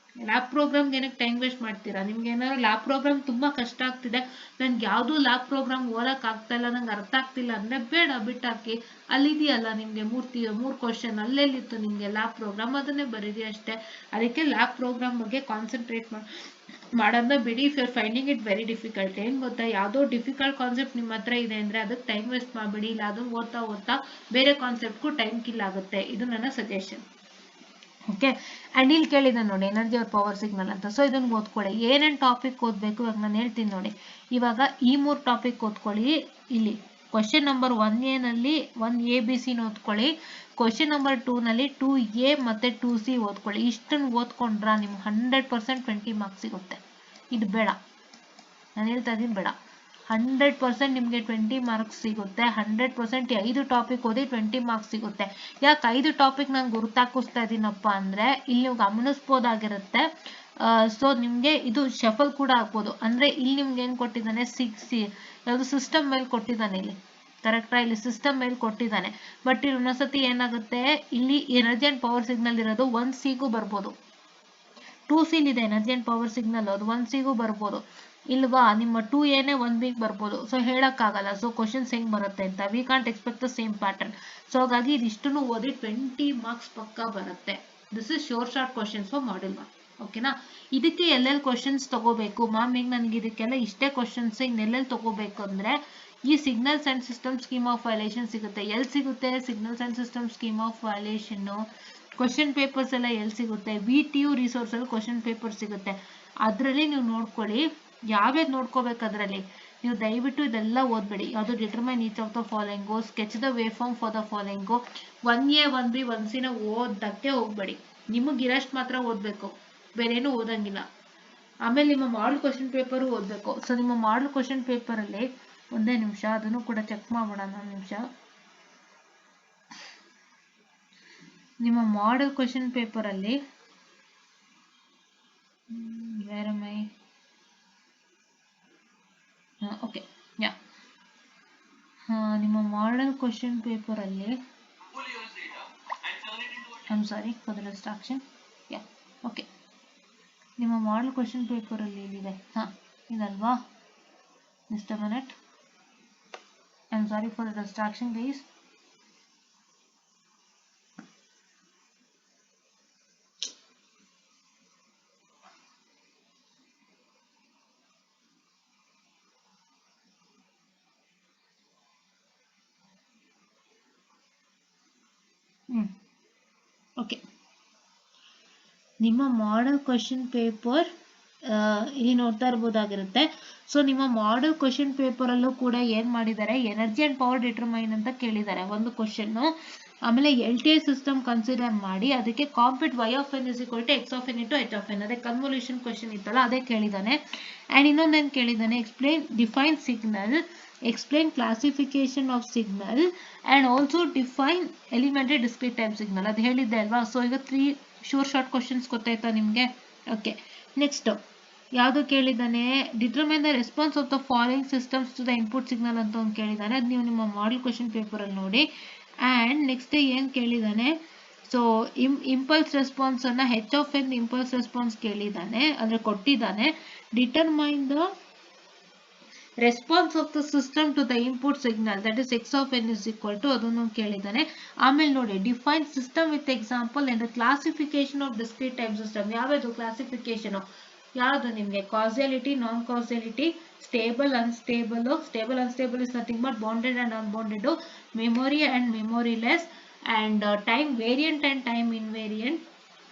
ಲ್ಯಾಬ್ ಪ್ರೋಗ್ರಾಮ್ಗೆ ಏನಕ್ಕೆ ಟೈಮ್ ವೇಸ್ಟ್ ಮಾಡ್ತೀರಾ. ನಿಮ್ಗೆ ಏನಾದ್ರು ಲ್ಯಾಬ್ ಪ್ರೋಗ್ರಾಮ್ ತುಂಬಾ ಕಷ್ಟ ಆಗ್ತಿದೆ, ನನ್ಗೆ ಯಾವ್ದು ಲ್ಯಾಬ್ ಪ್ರೋಗ್ರಾಮ್ ಓದಕ್ ಆಗ್ತಾ ಇಲ್ಲ, ನಂಗೆ ಅರ್ಥ ಆಗ್ತಿಲ್ಲ ಅಂದ್ರೆ ಬೇಡ ಬಿಟ್ಟಾಕಿ. ಅಲ್ಲಿದೆಯಲ್ಲ ನಿಮ್ಗೆ ಮೂರ್ ಕ್ವಶನ್, ಅಲ್ಲೆಲ್ಲಿತ್ತು ನಿಮ್ಗೆ ಲ್ಯಾಬ್ ಪ್ರೋಗ್ರಾಮ್, ಅದನ್ನೇ ಬರೀರಿ ಅಷ್ಟೇ. ಅದಕ್ಕೆ ಲ್ಯಾಬ್ ಪ್ರೋಗ್ರಾಮ್ ಬಗ್ಗೆ ಕಾನ್ಸಂಟ್ರೇಟ್ ಮಾಡೋದನ್ನ ಬಿಡಿ. If you are finding it very difficult, ಏನ್ ಗೊತ್ತಾ, ಯಾವುದೋ ಡಿಫಿಕಲ್ಟ್ ಕಾನ್ಸೆಪ್ಟ್ ನಿಮ್ಮ ಹತ್ರ ಇದೆ ಅಂದ್ರೆ ಅದಕ್ಕೆ ಟೈಮ್ ವೇಸ್ಟ್ ಮಾಡಬೇಡಿ. ಇಲ್ಲ ಅದನ್ನ ಓದ್ತಾ ಬೇರೆ ಕಾನ್ಸೆಪ್ಟ್ಗೂ ಟೈಮ್ ಕಿಲ್ ಆಗುತ್ತೆ. ಇದು ನನ್ನ ಸಜೆಷನ್. ಓಕೆ. ಅಂಡ್ ಇಲ್ಲಿ ಕೇಳಿದ ನೋಡಿ ಎನರ್ಜಿ ಆರ್ ಪವರ್ ಸಿಗ್ನಲ್ ಅಂತ. ಸೊ ಇದನ್ನ ಓದ್ಕೊಳ್ಳಿ. ಏನೇನು ಟಾಪಿಕ್ ಓದ್ಬೇಕು ಇವಾಗ ನಾನು ಹೇಳ್ತೀನಿ ನೋಡಿ. ಇವಾಗ ಈ 3 ಟಾಪಿಕ್ ಓದ್ಕೊಳ್ಳಿ. ಇಲ್ಲಿ ಕ್ವಶನ್ ನಂಬರ್ 1A ನಲ್ಲಿ 1ABC ಓದ್ಕೊಳ್ಳಿ. ಕ್ವಶನ್ ನಂಬರ್ 2 ನಲ್ಲಿ 2A ಮತ್ತೆ 2C ಓದ್ಕೊಳ್ಳಿ. ಇಷ್ಟನ್ನು ಓದ್ಕೊಂಡ್ರ ನಿಮ್ಗೆ 100% 20 ಮಾರ್ಕ್ಸ್ ಸಿಗುತ್ತೆ. ಇದು ಬೇಡ, ನಾನು ಹೇಳ್ತಾ ಇದ್ದೀನಿ ಬೇಡ. 100% ನಿಮಗೆ 20 ಮಾರ್ಕ್ಸ್ ಸಿಗುತ್ತೆ. 100% 5 ಟಾಪಿಕ್ ಓದಿ 20 ಮಾರ್ಕ್ಸ್ ಸಿಗುತ್ತೆ. ಯಾಕೆ 5 ಟಾಪಿಕ್ ನಾನು ಗುರುತಾಕಿಸ್ತಾ ಇದ್ದೀನಪ್ಪ ಅಂದ್ರೆ ಇಲ್ಲಿ ನೀವು ಗಮನಿಸ್ಬೋದಾಗಿರುತ್ತೆ. ಸೊ ನಿಮ್ಗೆ ಇದು ಶಫಲ್ ಕೂಡ ಆಗ್ಬೋದು. ಅಂದ್ರೆ ಇಲ್ಲಿ ನಿಮ್ಗೆ ಏನ್ ಕೊಟ್ಟಿದ್ದಾನೆ, ಯಾವುದು ಸಿಸ್ಟಮ್ ಮೇಲೆ ಕೊಟ್ಟಿದ್ದಾನೆ ಇಲ್ಲಿ, ಕರೆಕ್ಟಾ. ಇಲ್ಲಿ ಸಿಸ್ಟಮ್ ಮೇಲೆ ಕೊಟ್ಟಿದ್ದಾನೆ. ಬಟ್ ಇಲ್ಲಿ ಒಂದೊಂದ್ಸತಿ ಏನಾಗುತ್ತೆ, ಇಲ್ಲಿ ಎನರ್ಜಿ ಅಂಡ್ ಪವರ್ ಸಿಗ್ನಲ್ ಇರೋದು 1Cಗೂ ಬರ್ಬೋದು, 2C ಇದೆ ಎನರ್ಜಿ ಅಂಡ್ ಪವರ್ ಸಿಗ್ನಲ್, ಅದು 1Cಗೂ ಬರ್ಬೋದು ಇಲ್ವಾ. ನಿಮ್ಮ 2Aನೇ 1Bಗೆ ಬರ್ಬೋದು. ಸೊ ಹೇಳಕ್ಕಾಗಲ್ಲ. ಸೊ ಕ್ವಶನ್ಸ್ ಹೆಂಗ್ ಬರುತ್ತೆ ಅಂತ, we can't expect the same pattern. So ಹಾಗಾಗಿ ಇದಿಷ್ಟನ್ನು ಓದಿ 20 ಮಾರ್ಕ್ಸ್ ಪಕ್ಕಾ ಬರುತ್ತೆ. This is short questions for module 1. ಓಕೆನಾ. ಇದಕ್ಕೆ ಎಲ್ಲೆಲ್ಲಿ ಕ್ವಶನ್ಸ್ ತಗೋಬೇಕು ಮ್ಯಾಮ್, ಈಗ ನನಗೆ ಇದಕ್ಕೆಲ್ಲ ಇಷ್ಟೇ ಕ್ವಶನ್ಸ್, ಇನ್ನೆಲ್ಲೆಲ್ಲಿ ತಗೋಬೇಕು ಅಂದ್ರೆ ಈ signals and system scheme of violation ಸಿಗುತ್ತೆ. ಎಲ್ಲಿ ಸಿಗುತ್ತೆ signals and system scheme of violation? Question papers ಎಲ್ಲ ಎಲ್ಲಿ ಸಿಗುತ್ತೆ, VTU ರಿಸೋರ್ಸ್ ಅಲ್ಲಿ ಕ್ವಶನ್ ಪೇಪರ್ ಸಿಗುತ್ತೆ. ಅದರಲ್ಲಿ ನೀವು ನೋಡ್ಕೊಳ್ಳಿ, ಯಾವ್ಯಾವ್ದು ನೋಡ್ಕೋಬೇಕು ಅದರಲ್ಲಿ. ನೀವು ದಯವಿಟ್ಟು ಇದೆಲ್ಲ ಓದ್ಬೇಡಿ. ಯಾವುದು determine each of the following, sketch the waveform for the following, 1A 1B 1C ನ ಓದಕ್ಕೆ ಹೋಗ್ಬೇಡಿ. ನಿಮಗಿರಷ್ಟು ಮಾತ್ರ ಓದಬೇಕು, ಬೇರೇನು ಓದಂಗಿಲ್ಲ. ಆಮೇಲೆ ನಿಮ್ಮ ಮಾಡಲ್ ಕ್ವಶನ್ ಪೇಪರು ಓದಬೇಕು. ಸೊ ನಿಮ್ಮ ಮಾಡಲ್ ಕ್ವಶನ್ ಪೇಪರಲ್ಲಿ ಒಂದೇ ನಿಮಿಷ, ಅದನ್ನು ಕೂಡ ಚೆಕ್ ಮಾಡೋಣ. ನಿಮ್ಮ ಮಾಡಲ್ ಕ್ವಶನ್ ಪೇಪರಲ್ಲಿ Where am I? Okay, yeah. ನಿಮ್ಮ ಮಾಡಲ್ ಕ್ವಶನ್ ಪೇಪರಲ್ಲಿ I'm sorry for the distraction. Yeah, okay. ನಿಮ್ಮ ಮಾಡಲ್ ಕ್ವಶನ್ ಪೇಪರಲ್ಲಿ ಏನಿದೆ? ಇದಲ್ವಾ? Just a minute. I'm sorry for the distraction, guys. Okay, ನಿಮ್ಮ ಮಾಡಲ್ ಕ್ವಶನ್ ಪೇಪರ್ ಇಲ್ಲಿ ನೋಡ್ತಾ ಇರ್ಬೋದಾಗಿರುತ್ತೆ. So ನಿಮ್ಮ ಮಾಡಲ್ ಕ್ವಶನ್ ಪೇಪರಲ್ಲೂ ಕೂಡ ಏನು ಮಾಡಿದ್ದಾರೆ, ಎನರ್ಜಿ ಆ್ಯಂಡ್ ಪವರ್ ಡಿಟರ್ಮೈನ್ ಅಂತ ಕೇಳಿದ್ದಾರೆ ಒಂದು ಕ್ವಶನ್ನು. ಆಮೇಲೆ LTI ಸಿಸ್ಟಮ್ ಕನ್ಸಿಡರ್ ಮಾಡಿ ಅದಕ್ಕೆ compute y of n is equal to x of n into h of n, ಅದೇ ಕನ್ವಲ್ಯೂಷನ್ ಕ್ವಶನ್ ಇತ್ತಲ್ಲ ಅದೇ ಕೇಳಿದ್ದಾನೆ. ಆ್ಯಂಡ್ ಇನ್ನೊಂದೇನು ಕೇಳಿದ್ದಾನೆ, define signal, explain classification of signal and also define elementary discrete time signal. ಅದು ಹೇಳಿದ್ದೆ ಅಲ್ವಾ. ಸೊ ಈಗ 3 ಶಾರ್ಟ್ ಕ್ವಶನ್ಸ್ ಗೊತ್ತಾಯ್ತಾ ನಿಮಗೆ? ಓಕೆ, ನೆಕ್ಸ್ಟ್ ಯಾವುದು ಕೇಳಿದ್ದಾನೆ, determine the response of the following systems to the input signal ಅಂತ ಒಂದು ಕೇಳಿದ್ದಾನೆ. ಅದು ನೀವು ನಿಮ್ಮ ಮಾಡಲ್ ಕ್ವಶನ್ ಪೇಪರಲ್ಲಿ ನೋಡಿ. ಆ್ಯಂಡ್ ನೆಕ್ಸ್ಟ್ ಏನು ಕೇಳಿದ್ದಾನೆ, ಸೊ ಇಂಪಲ್ಸ್ ರೆಸ್ಪಾನ್ಸ್ ಅನ್ನ h of n impulse response ಕೇಳಿದ್ದಾನೆ, ಅಂದರೆ ಕೊಟ್ಟಿದ್ದಾನೆ. Determine the response of the system to the input signal that is x of n is equal to ಅದನ್ನು ಕೇಳಿದ್ದಾನೆ. ಆಮೇಲೆ ನೋಡಿ, define system with example and the classification of discrete time system. ಯಾವ್ದು classification? ಯಾವುದು ನಿಮಗೆ causality, non causality, stable, unstable. Stable unstable is nothing but bounded and unbounded, memory and memoryless, and time variant and time invariant.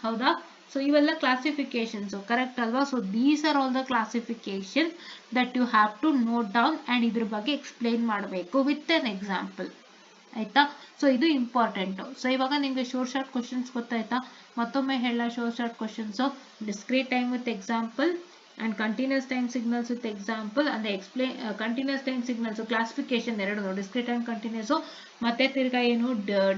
ಹೌದಾ? So ಇವೆಲ್ಲ classifications, correct ಅಲ್ವಾ? So these are all the classifications that you have to note down and ಇದ್ರ ಬಗ್ಗೆ explain ಮಾಡಬೇಕು with an example. ಆಯ್ತಾ? So ಇದು important. So ಇವಾಗ ನಿಮಗೆ ಶಾರ್ಟ್ ಕ್ವಶನ್ಸ್ ಗೊತ್ತಾಯ್ತಾ? ಮತ್ತೊಮ್ಮೆ ಹೇಳ, short questions discrete time with example and continuous time signals with example and explain continuous time signals classification ಎರಡು discrete and continuous. ಮತ್ತೆ ತಿರ್ಗಾ ಏನು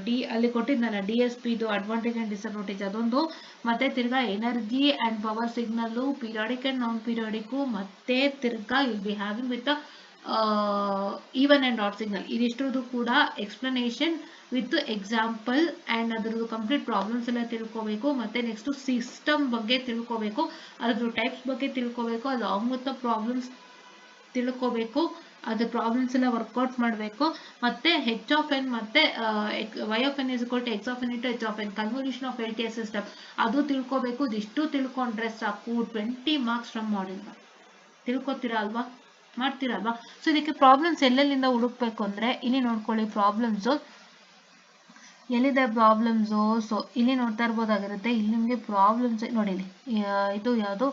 ಡಿ ಅಲ್ಲಿ ಕೊಟ್ಟಿದ್ನಲ್ಲ DSP ಇದು ಅಡ್ವಾಂಟೇಜ್ ಅಂಡ್ ಡಿಸ್ಅಡ್ವಾಂಟೇಜ್ ಅದೊಂದು. ಮತ್ತೆ ತಿರ್ಗಾ energy and power signal, periodic and non periodic, ಮತ್ತೆ ತಿರ್ಗಾ will be having with even and odd signal. ಇದಿಷ್ಟರದ್ದು ಕೂಡ ಎಕ್ಸ್ಪ್ಲನೇಷನ್ ವಿತ್ ಎಕ್ಸಾಂಪಲ್ ಆ್ಯಂಡ್ ಅದ್ರದ್ದು ಕಂಪ್ಲೀಟ್ ಪ್ರಾಬ್ಲಮ್ಸ್ ಎಲ್ಲ ತಿಳ್ಕೋಬೇಕು. ಮತ್ತೆ ನೆಕ್ಸ್ಟ್ ಸಿಸ್ಟಮ್ ಬಗ್ಗೆ ತಿಳ್ಕೋಬೇಕು, ಅದ್ರ ಟೈಪ್ಸ್ ಬಗ್ಗೆ ತಿಳ್ಕೋಬೇಕು, ಅಲಾಂಗ್ ವಿತ್ ದ ಪ್ರಾಬ್ಲಮ್ಸ್ ತಿಳ್ಕೋಬೇಕು, ಅದ್ರ ಪ್ರಾಬ್ಲಮ್ಸ್ ಎಲ್ಲ ವರ್ಕೌಟ್ ಮಾಡಬೇಕು. ಮತ್ತೆ h of n ಮತ್ತೆ y of n is equal to x of n into h of n, convolution of LTI system ಅದು ತಿಳ್ಕೋಬೇಕು. ಇದಿಷ್ಟು ತಿಳ್ಕೊಂಡ್ರೆ ಸಾಕು 20 ಮಾರ್ಕ್ಸ್ ಫ್ರಮ್ ಮಾಡಲ್. ತಿಳ್ಕೊತೀರಾ ಅಲ್ವಾ? ಮಾಡ್ತೀರಾ ಅಲ್ವಾ? ಸೊ ಇದಕ್ಕೆ ಪ್ರಾಬ್ಲಮ್ಸ್ ಎಲ್ಲೆಲ್ಲಿಂದ ಹುಡುಕ್ಬೇಕು ಅಂದರೆ ಇಲ್ಲಿ ನೋಡ್ಕೊಳ್ಳಿ. ಪ್ರಾಬ್ಲಮ್ಸು ಎಲ್ಲಿದೆ ಪ್ರಾಬ್ಲಮ್ಸು? ಸೊ ಇಲ್ಲಿ ನೋಡ್ತಾ ಇರ್ಬೋದಾಗಿರುತ್ತೆ. ಇಲ್ಲಿ ನಿಮಗೆ ಪ್ರಾಬ್ಲಮ್ಸ್ ನೋಡಿ, ಇದು ಯಾವುದು,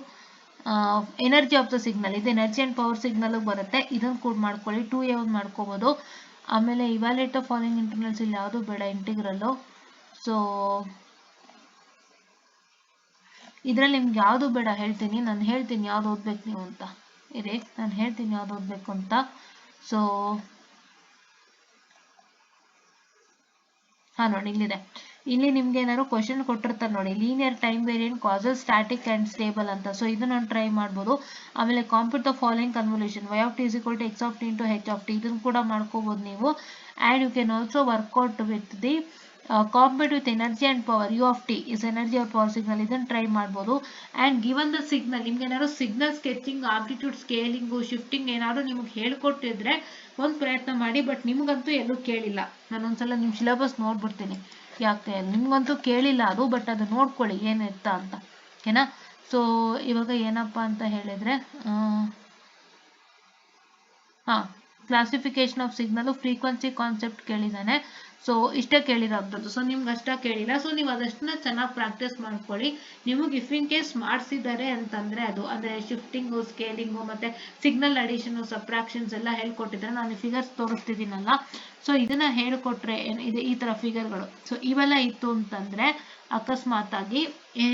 ಎನರ್ಜಿ ಆಫ್ ದ ಸಿಗ್ನಲ್, ಇದು ಎನರ್ಜಿ ಆ್ಯಂಡ್ ಪವರ್ ಸಿಗ್ನಲ್ ಬರುತ್ತೆ. ಇದನ್ನು ಕೂಡ ಮಾಡ್ಕೊಳ್ಳಿ. 2a ಒಂದು ಮಾಡ್ಕೋಬೋದು. ಆಮೇಲೆ ಇವ್ಯಾಲ್ಯೂಯೇಟ್ ದ ಫಾಲೋಯಿಂಗ್ ಇಂಟರ್ನಲ್ಸ್, ಇಲ್ಲಿ ಯಾವುದು ಬೇಡ, ಇಂಟಿಗ್ರಲ್ಲು. ಸೊ ಇದರಲ್ಲಿ ನಿಮ್ಗೆ ಯಾವುದು ಬೇಡ ಹೇಳ್ತೀನಿ, ನಾನು ಹೇಳ್ತೀನಿ ಯಾವ್ದು ಓದ್ಬೇಕು ನೀವು ಅಂತ. ಇದೆ, ನಾನು ಹೇಳ್ತೀನಿ ಯಾವ್ದು ಓದಬೇಕು ಅಂತ. ಸೊ ನೋಡಿ, ಇಲ್ಲಿದೆ. ಇಲ್ಲಿ ನಿಮ್ಗೆ ಏನಾದ್ರು ಕ್ವಶನ್ ಕೊಟ್ಟಿರ್ತಾರೆ ನೋಡಿ, linear time variant causes static and stable ಅಂತ. ಸೊ ಇದನ್ನ ಟ್ರೈ ಮಾಡ್ಬೋದು. ಆಮೇಲೆ compute the following convolution, y of t is equal to x of t into h of t, ಇದನ್ನು ಕೂಡ ಮಾಡ್ಕೋಬೋದು ನೀವು. And you can also work out with the compute with energy and power, u of t is energy or power signal, ಇದನ್ನು try ಮಾಡ್ಬೋದು. And given the signal, ನಿಮ್ಗೆ ಏನಾದ್ರು signal sketching, amplitude scaling, shifting ಏನಾದ್ರು ನಿಮ್ಗೆ ಹೇಳ್ಕೊಟ್ಟಿದ್ರೆ ಒಂದು ಪ್ರಯತ್ನ ಮಾಡಿ. ಬಟ್ ನಿಮಗಂತೂ ಎಲ್ಲೂ ಕೇಳಿಲ್ಲ. ನಾನೊಂದ್ಸಲ ನಿಮ್ಮ ಸಿಲೆಬಸ್ ನೋಡ್ಬಿಡ್ತೀನಿ, ಯಾಕೆ ನಿಮ್ಗಂತೂ ಕೇಳಿಲ್ಲ ಅದು, ಬಟ್ ಅದು ನೋಡ್ಕೊಳ್ಳಿ ಏನಿತ್ತ ಅಂತ. ಓಕೆನಾ? ಸೊ ಇವಾಗ ಏನಪ್ಪ ಅಂತ ಹೇಳಿದರೆ, classification of signal, frequency concept ಕೇಳಿದ್ದಾನೆ. ಸೊ ಇಷ್ಟೇ ಕೇಳಿರೋಂಥದ್ದು. ಸೊ ನಿಮ್ಗೆ ಅಷ್ಟ ಕೇಳಿಲ್ಲ. ಸೊ ನೀವು ಅದಷ್ಟನ್ನ ಚೆನ್ನಾಗಿ ಪ್ರಾಕ್ಟೀಸ್ ಮಾಡ್ಕೊಳ್ಳಿ. ನಿಮಗೆ ಇಫ್ ಇನ್ ಕೇಸ್ ಮಾಡಿಸಿದ್ದಾರೆ ಅಂತಂದರೆ, ಅದು ಅಂದರೆ ಶಿಫ್ಟಿಂಗು, ಸ್ಕೇಲಿಂಗು, ಮತ್ತು ಸಿಗ್ನಲ್ ಅಡಿಷನು, ಸಬ್ಟ್ರಾಕ್ಷನ್ಸ್ ಎಲ್ಲ ಹೇಳ್ಕೊಟ್ಟಿದ್ರೆ, ನಾನು ಫಿಗರ್ಸ್ ತೋರಿಸ್ತಿದ್ದೀನಲ್ಲ, ಸೊ ಇದನ್ನು ಹೇಳಿಕೊಟ್ರೆ ಇದೆ ಈ ಥರ ಫಿಗರ್ಗಳು. ಸೊ ಇವೆಲ್ಲ ಇತ್ತು ಅಂತಂದರೆ ಅಕಸ್ಮಾತಾಗಿ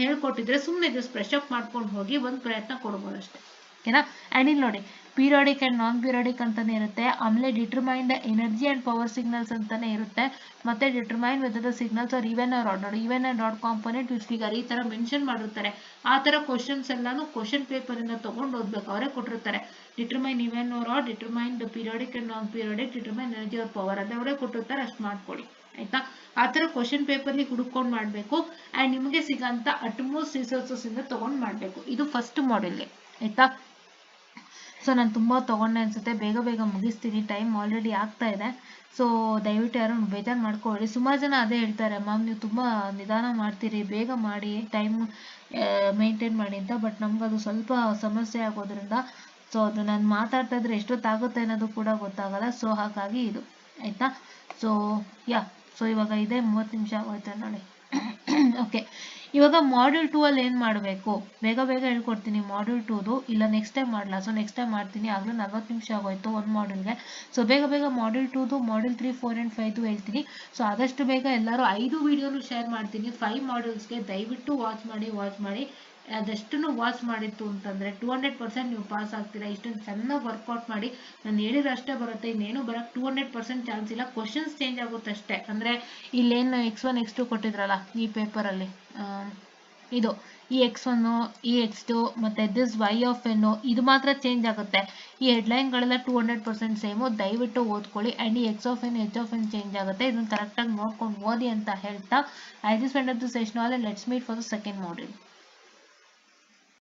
ಹೇಳ್ಕೊಟ್ಟಿದ್ರೆ ಸುಮ್ಮನೆ ಜಸ್ಟ್ ಫ್ರೆಶ್ ಅಪ್ ಮಾಡ್ಕೊಂಡು ಹೋಗಿ ಒಂದು ಪ್ರಯತ್ನ ಕೊಡ್ಬೋದು ಅಷ್ಟೇ. ಓಕೆನಾ. ಆ್ಯಂಡ್ ಇಲ್ಲಿ ನೋಡಿ ಪೀರಿಯಾಡಿಕ್ ಆ್ಯಂಡ್ ನಾನ್ ಪೀರಿಯಾಡಿಕ್ ಅಂತಲೇ ಇರುತ್ತೆ. ಆಮೇಲೆ determine the energy and power signals ಅಂತಲೇ ಇರುತ್ತೆ. ಮತ್ತು determine whether the signals are even or odd. ನೋಡಿ even and odd component which figure ಈ ಥರ ಮೆನ್ಷನ್ ಮಾಡಿರ್ತಾರೆ. ಆ ಥರ ಕ್ವಶನ್ಸ್ ಎಲ್ಲಾನು ಕ್ವಶನ್ ಪೇಪರಿಂದ ತೊಗೊಂಡು ಓದಬೇಕು. ಅವರೇ ಕೊಟ್ಟಿರ್ತಾರೆ determine even or odd, determine the periodic and non periodic, determine energy or power ಅಂತ ಅವರೇ ಕೊಟ್ಟಿರ್ತಾರೆ. ಅಷ್ಟು ಮಾಡ್ಕೊಳ್ಳಿ ಆಯಿತಾ. ಆ ಥರ ಕ್ವಶನ್ ಪೇಪರ್ಲಿ ಹುಡುಕೊಂಡು ಮಾಡಬೇಕು. ಆ್ಯಂಡ್ ನಿಮಗೆ ಸಿಗೋಂಥ ಅಟ್ಮೋಸ್ಟ್ ರಿಸೋರ್ಸಸ್ಸಿಂದ ತೊಗೊಂಡು ಮಾಡಬೇಕು. ಇದು ಫಸ್ಟ್ ಮಾಡೆಲ್ಗೆ ಆಯಿತಾ. ಸೊ ನಾನು ತುಂಬ ತೊಗೊಂಡೆ ಅನಿಸುತ್ತೆ. ಬೇಗ ಬೇಗ ಮುಗಿಸ್ತೀನಿ, ಟೈಮ್ ಆಲ್ರೆಡಿ ಆಗ್ತಾ ಇದೆ. ಸೊ ದಯವಿಟ್ಟು ಯಾರು ಬೇಜಾರು ಮಾಡ್ಕೊಳ್ಳಿ. ಸುಮಾರು ಜನ ಅದೇ ಹೇಳ್ತಾರೆ, ಮ್ಯಾಮ್ ನೀವು ತುಂಬ ನಿಧಾನ ಮಾಡ್ತೀರಿ, ಬೇಗ ಮಾಡಿ, ಟೈಮ್ ಮೇಂಟೈನ್ ಮಾಡಿ ಅಂತ. ಬಟ್ ನಮಗದು ಸ್ವಲ್ಪ ಸಮಸ್ಯೆ ಆಗೋದ್ರಿಂದ ಸೊ ಅದು ನಾನು ಮಾತಾಡ್ತಾ ಇದ್ರೆ ಎಷ್ಟೊತ್ತಾಗುತ್ತೆ ಅನ್ನೋದು ಕೂಡ ಗೊತ್ತಾಗಲ್ಲ. ಸೊ ಹಾಗಾಗಿ ಇದು ಆಯಿತಾ. ಸೊ ಸೊ ಇವಾಗ ಇದೆ 30 ನಿಮಿಷ ಆಗೋಯ್ತು ನೋಡಿ. ಓಕೆ, ಇವಾಗ ಮಾಡ್ಯೂಲ್ 2 ಅಲ್ಲಿ ಏನು ಮಾಡಬೇಕು ಬೇಗ ಬೇಗ ಹೇಳ್ಕೊಡ್ತೀನಿ. ಮಾಡ್ಯೂಲ್ 2ದು ಇಲ್ಲ ನೆಕ್ಸ್ಟ್ ಟೈಮ್ ಮಾಡಲ್ಲ. ಸೊ ನೆಕ್ಸ್ಟ್ ಟೈಮ್ ಮಾಡ್ತೀನಿ. ಆಗಲೂ 40 ನಿಮಿಷ ಆಗೋಯ್ತು ಒಂದು ಮಾಡ್ಯೂಲ್ಗೆ. ಸೊ ಬೇಗ ಬೇಗ ಮಾಡ್ಯೂಲ್ 2ದು, ಮಾಡ್ಯೂಲ್ 3, 4 ಆ್ಯಂಡ್ 5ದು ಹೇಳ್ತೀನಿ. ಸೊ ಆದಷ್ಟು ಬೇಗ ಎಲ್ಲರೂ 5 ವೀಡಿಯೋನು ಶೇರ್ ಮಾಡ್ತೀನಿ. 5 ಮಾಡ್ಯೂಲ್ಸ್ಗೆ ದಯವಿಟ್ಟು ವಾಚ್ ಮಾಡಿ ಅದೆಷ್ಟನ್ನು ವಾಚ್ ಮಾಡಿತ್ತು ಅಂತಂದರೆ 200% ನೀವು ಪಾಸ್ ಆಗ್ತೀರಾ. ಇಷ್ಟೊಂದು ಚೆನ್ನಾಗಿ ವರ್ಕೌಟ್ ಮಾಡಿ. ನಾನು ಹೇಳಿದ್ರೆ ಅಷ್ಟೇ ಬರುತ್ತೆ, ಇನ್ನೇನು ಬರೋಕ್ಕೆ 200% ಚಾನ್ಸ್ ಇಲ್ಲ. ಕ್ವಶನ್ಸ್ ಚೇಂಜ್ ಆಗುತ್ತೆ ಅಷ್ಟೇ. ಅಂದರೆ ಇಲ್ಲೇನು X1 X2 ಕೊಟ್ಟಿದ್ರಲ್ಲ ಈ ಪೇಪರಲ್ಲಿ, ಇದು ಈ X1 ಈ X2 ಮತ್ತು ದಿಸ್ Y(n) ಇದು ಮಾತ್ರ ಚೇಂಜ್ ಆಗುತ್ತೆ. ಈ ಹೆಡ್ಲೈನ್ಗಳೆಲ್ಲ 200% ಸೇಮು. ದಯವಿಟ್ಟು ಓದ್ಕೊಳ್ಳಿ. ಆ್ಯಂಡ್ ಈ X(n) H(n) ಚೇಂಜ್ ಆಗುತ್ತೆ. ಇದನ್ನು ಕರೆಕ್ಟಾಗಿ ನೋಡ್ಕೊಂಡು ಓದಿ ಅಂತ ಹೇಳ್ತಾ, I just end of the session all and let's meet for the second module.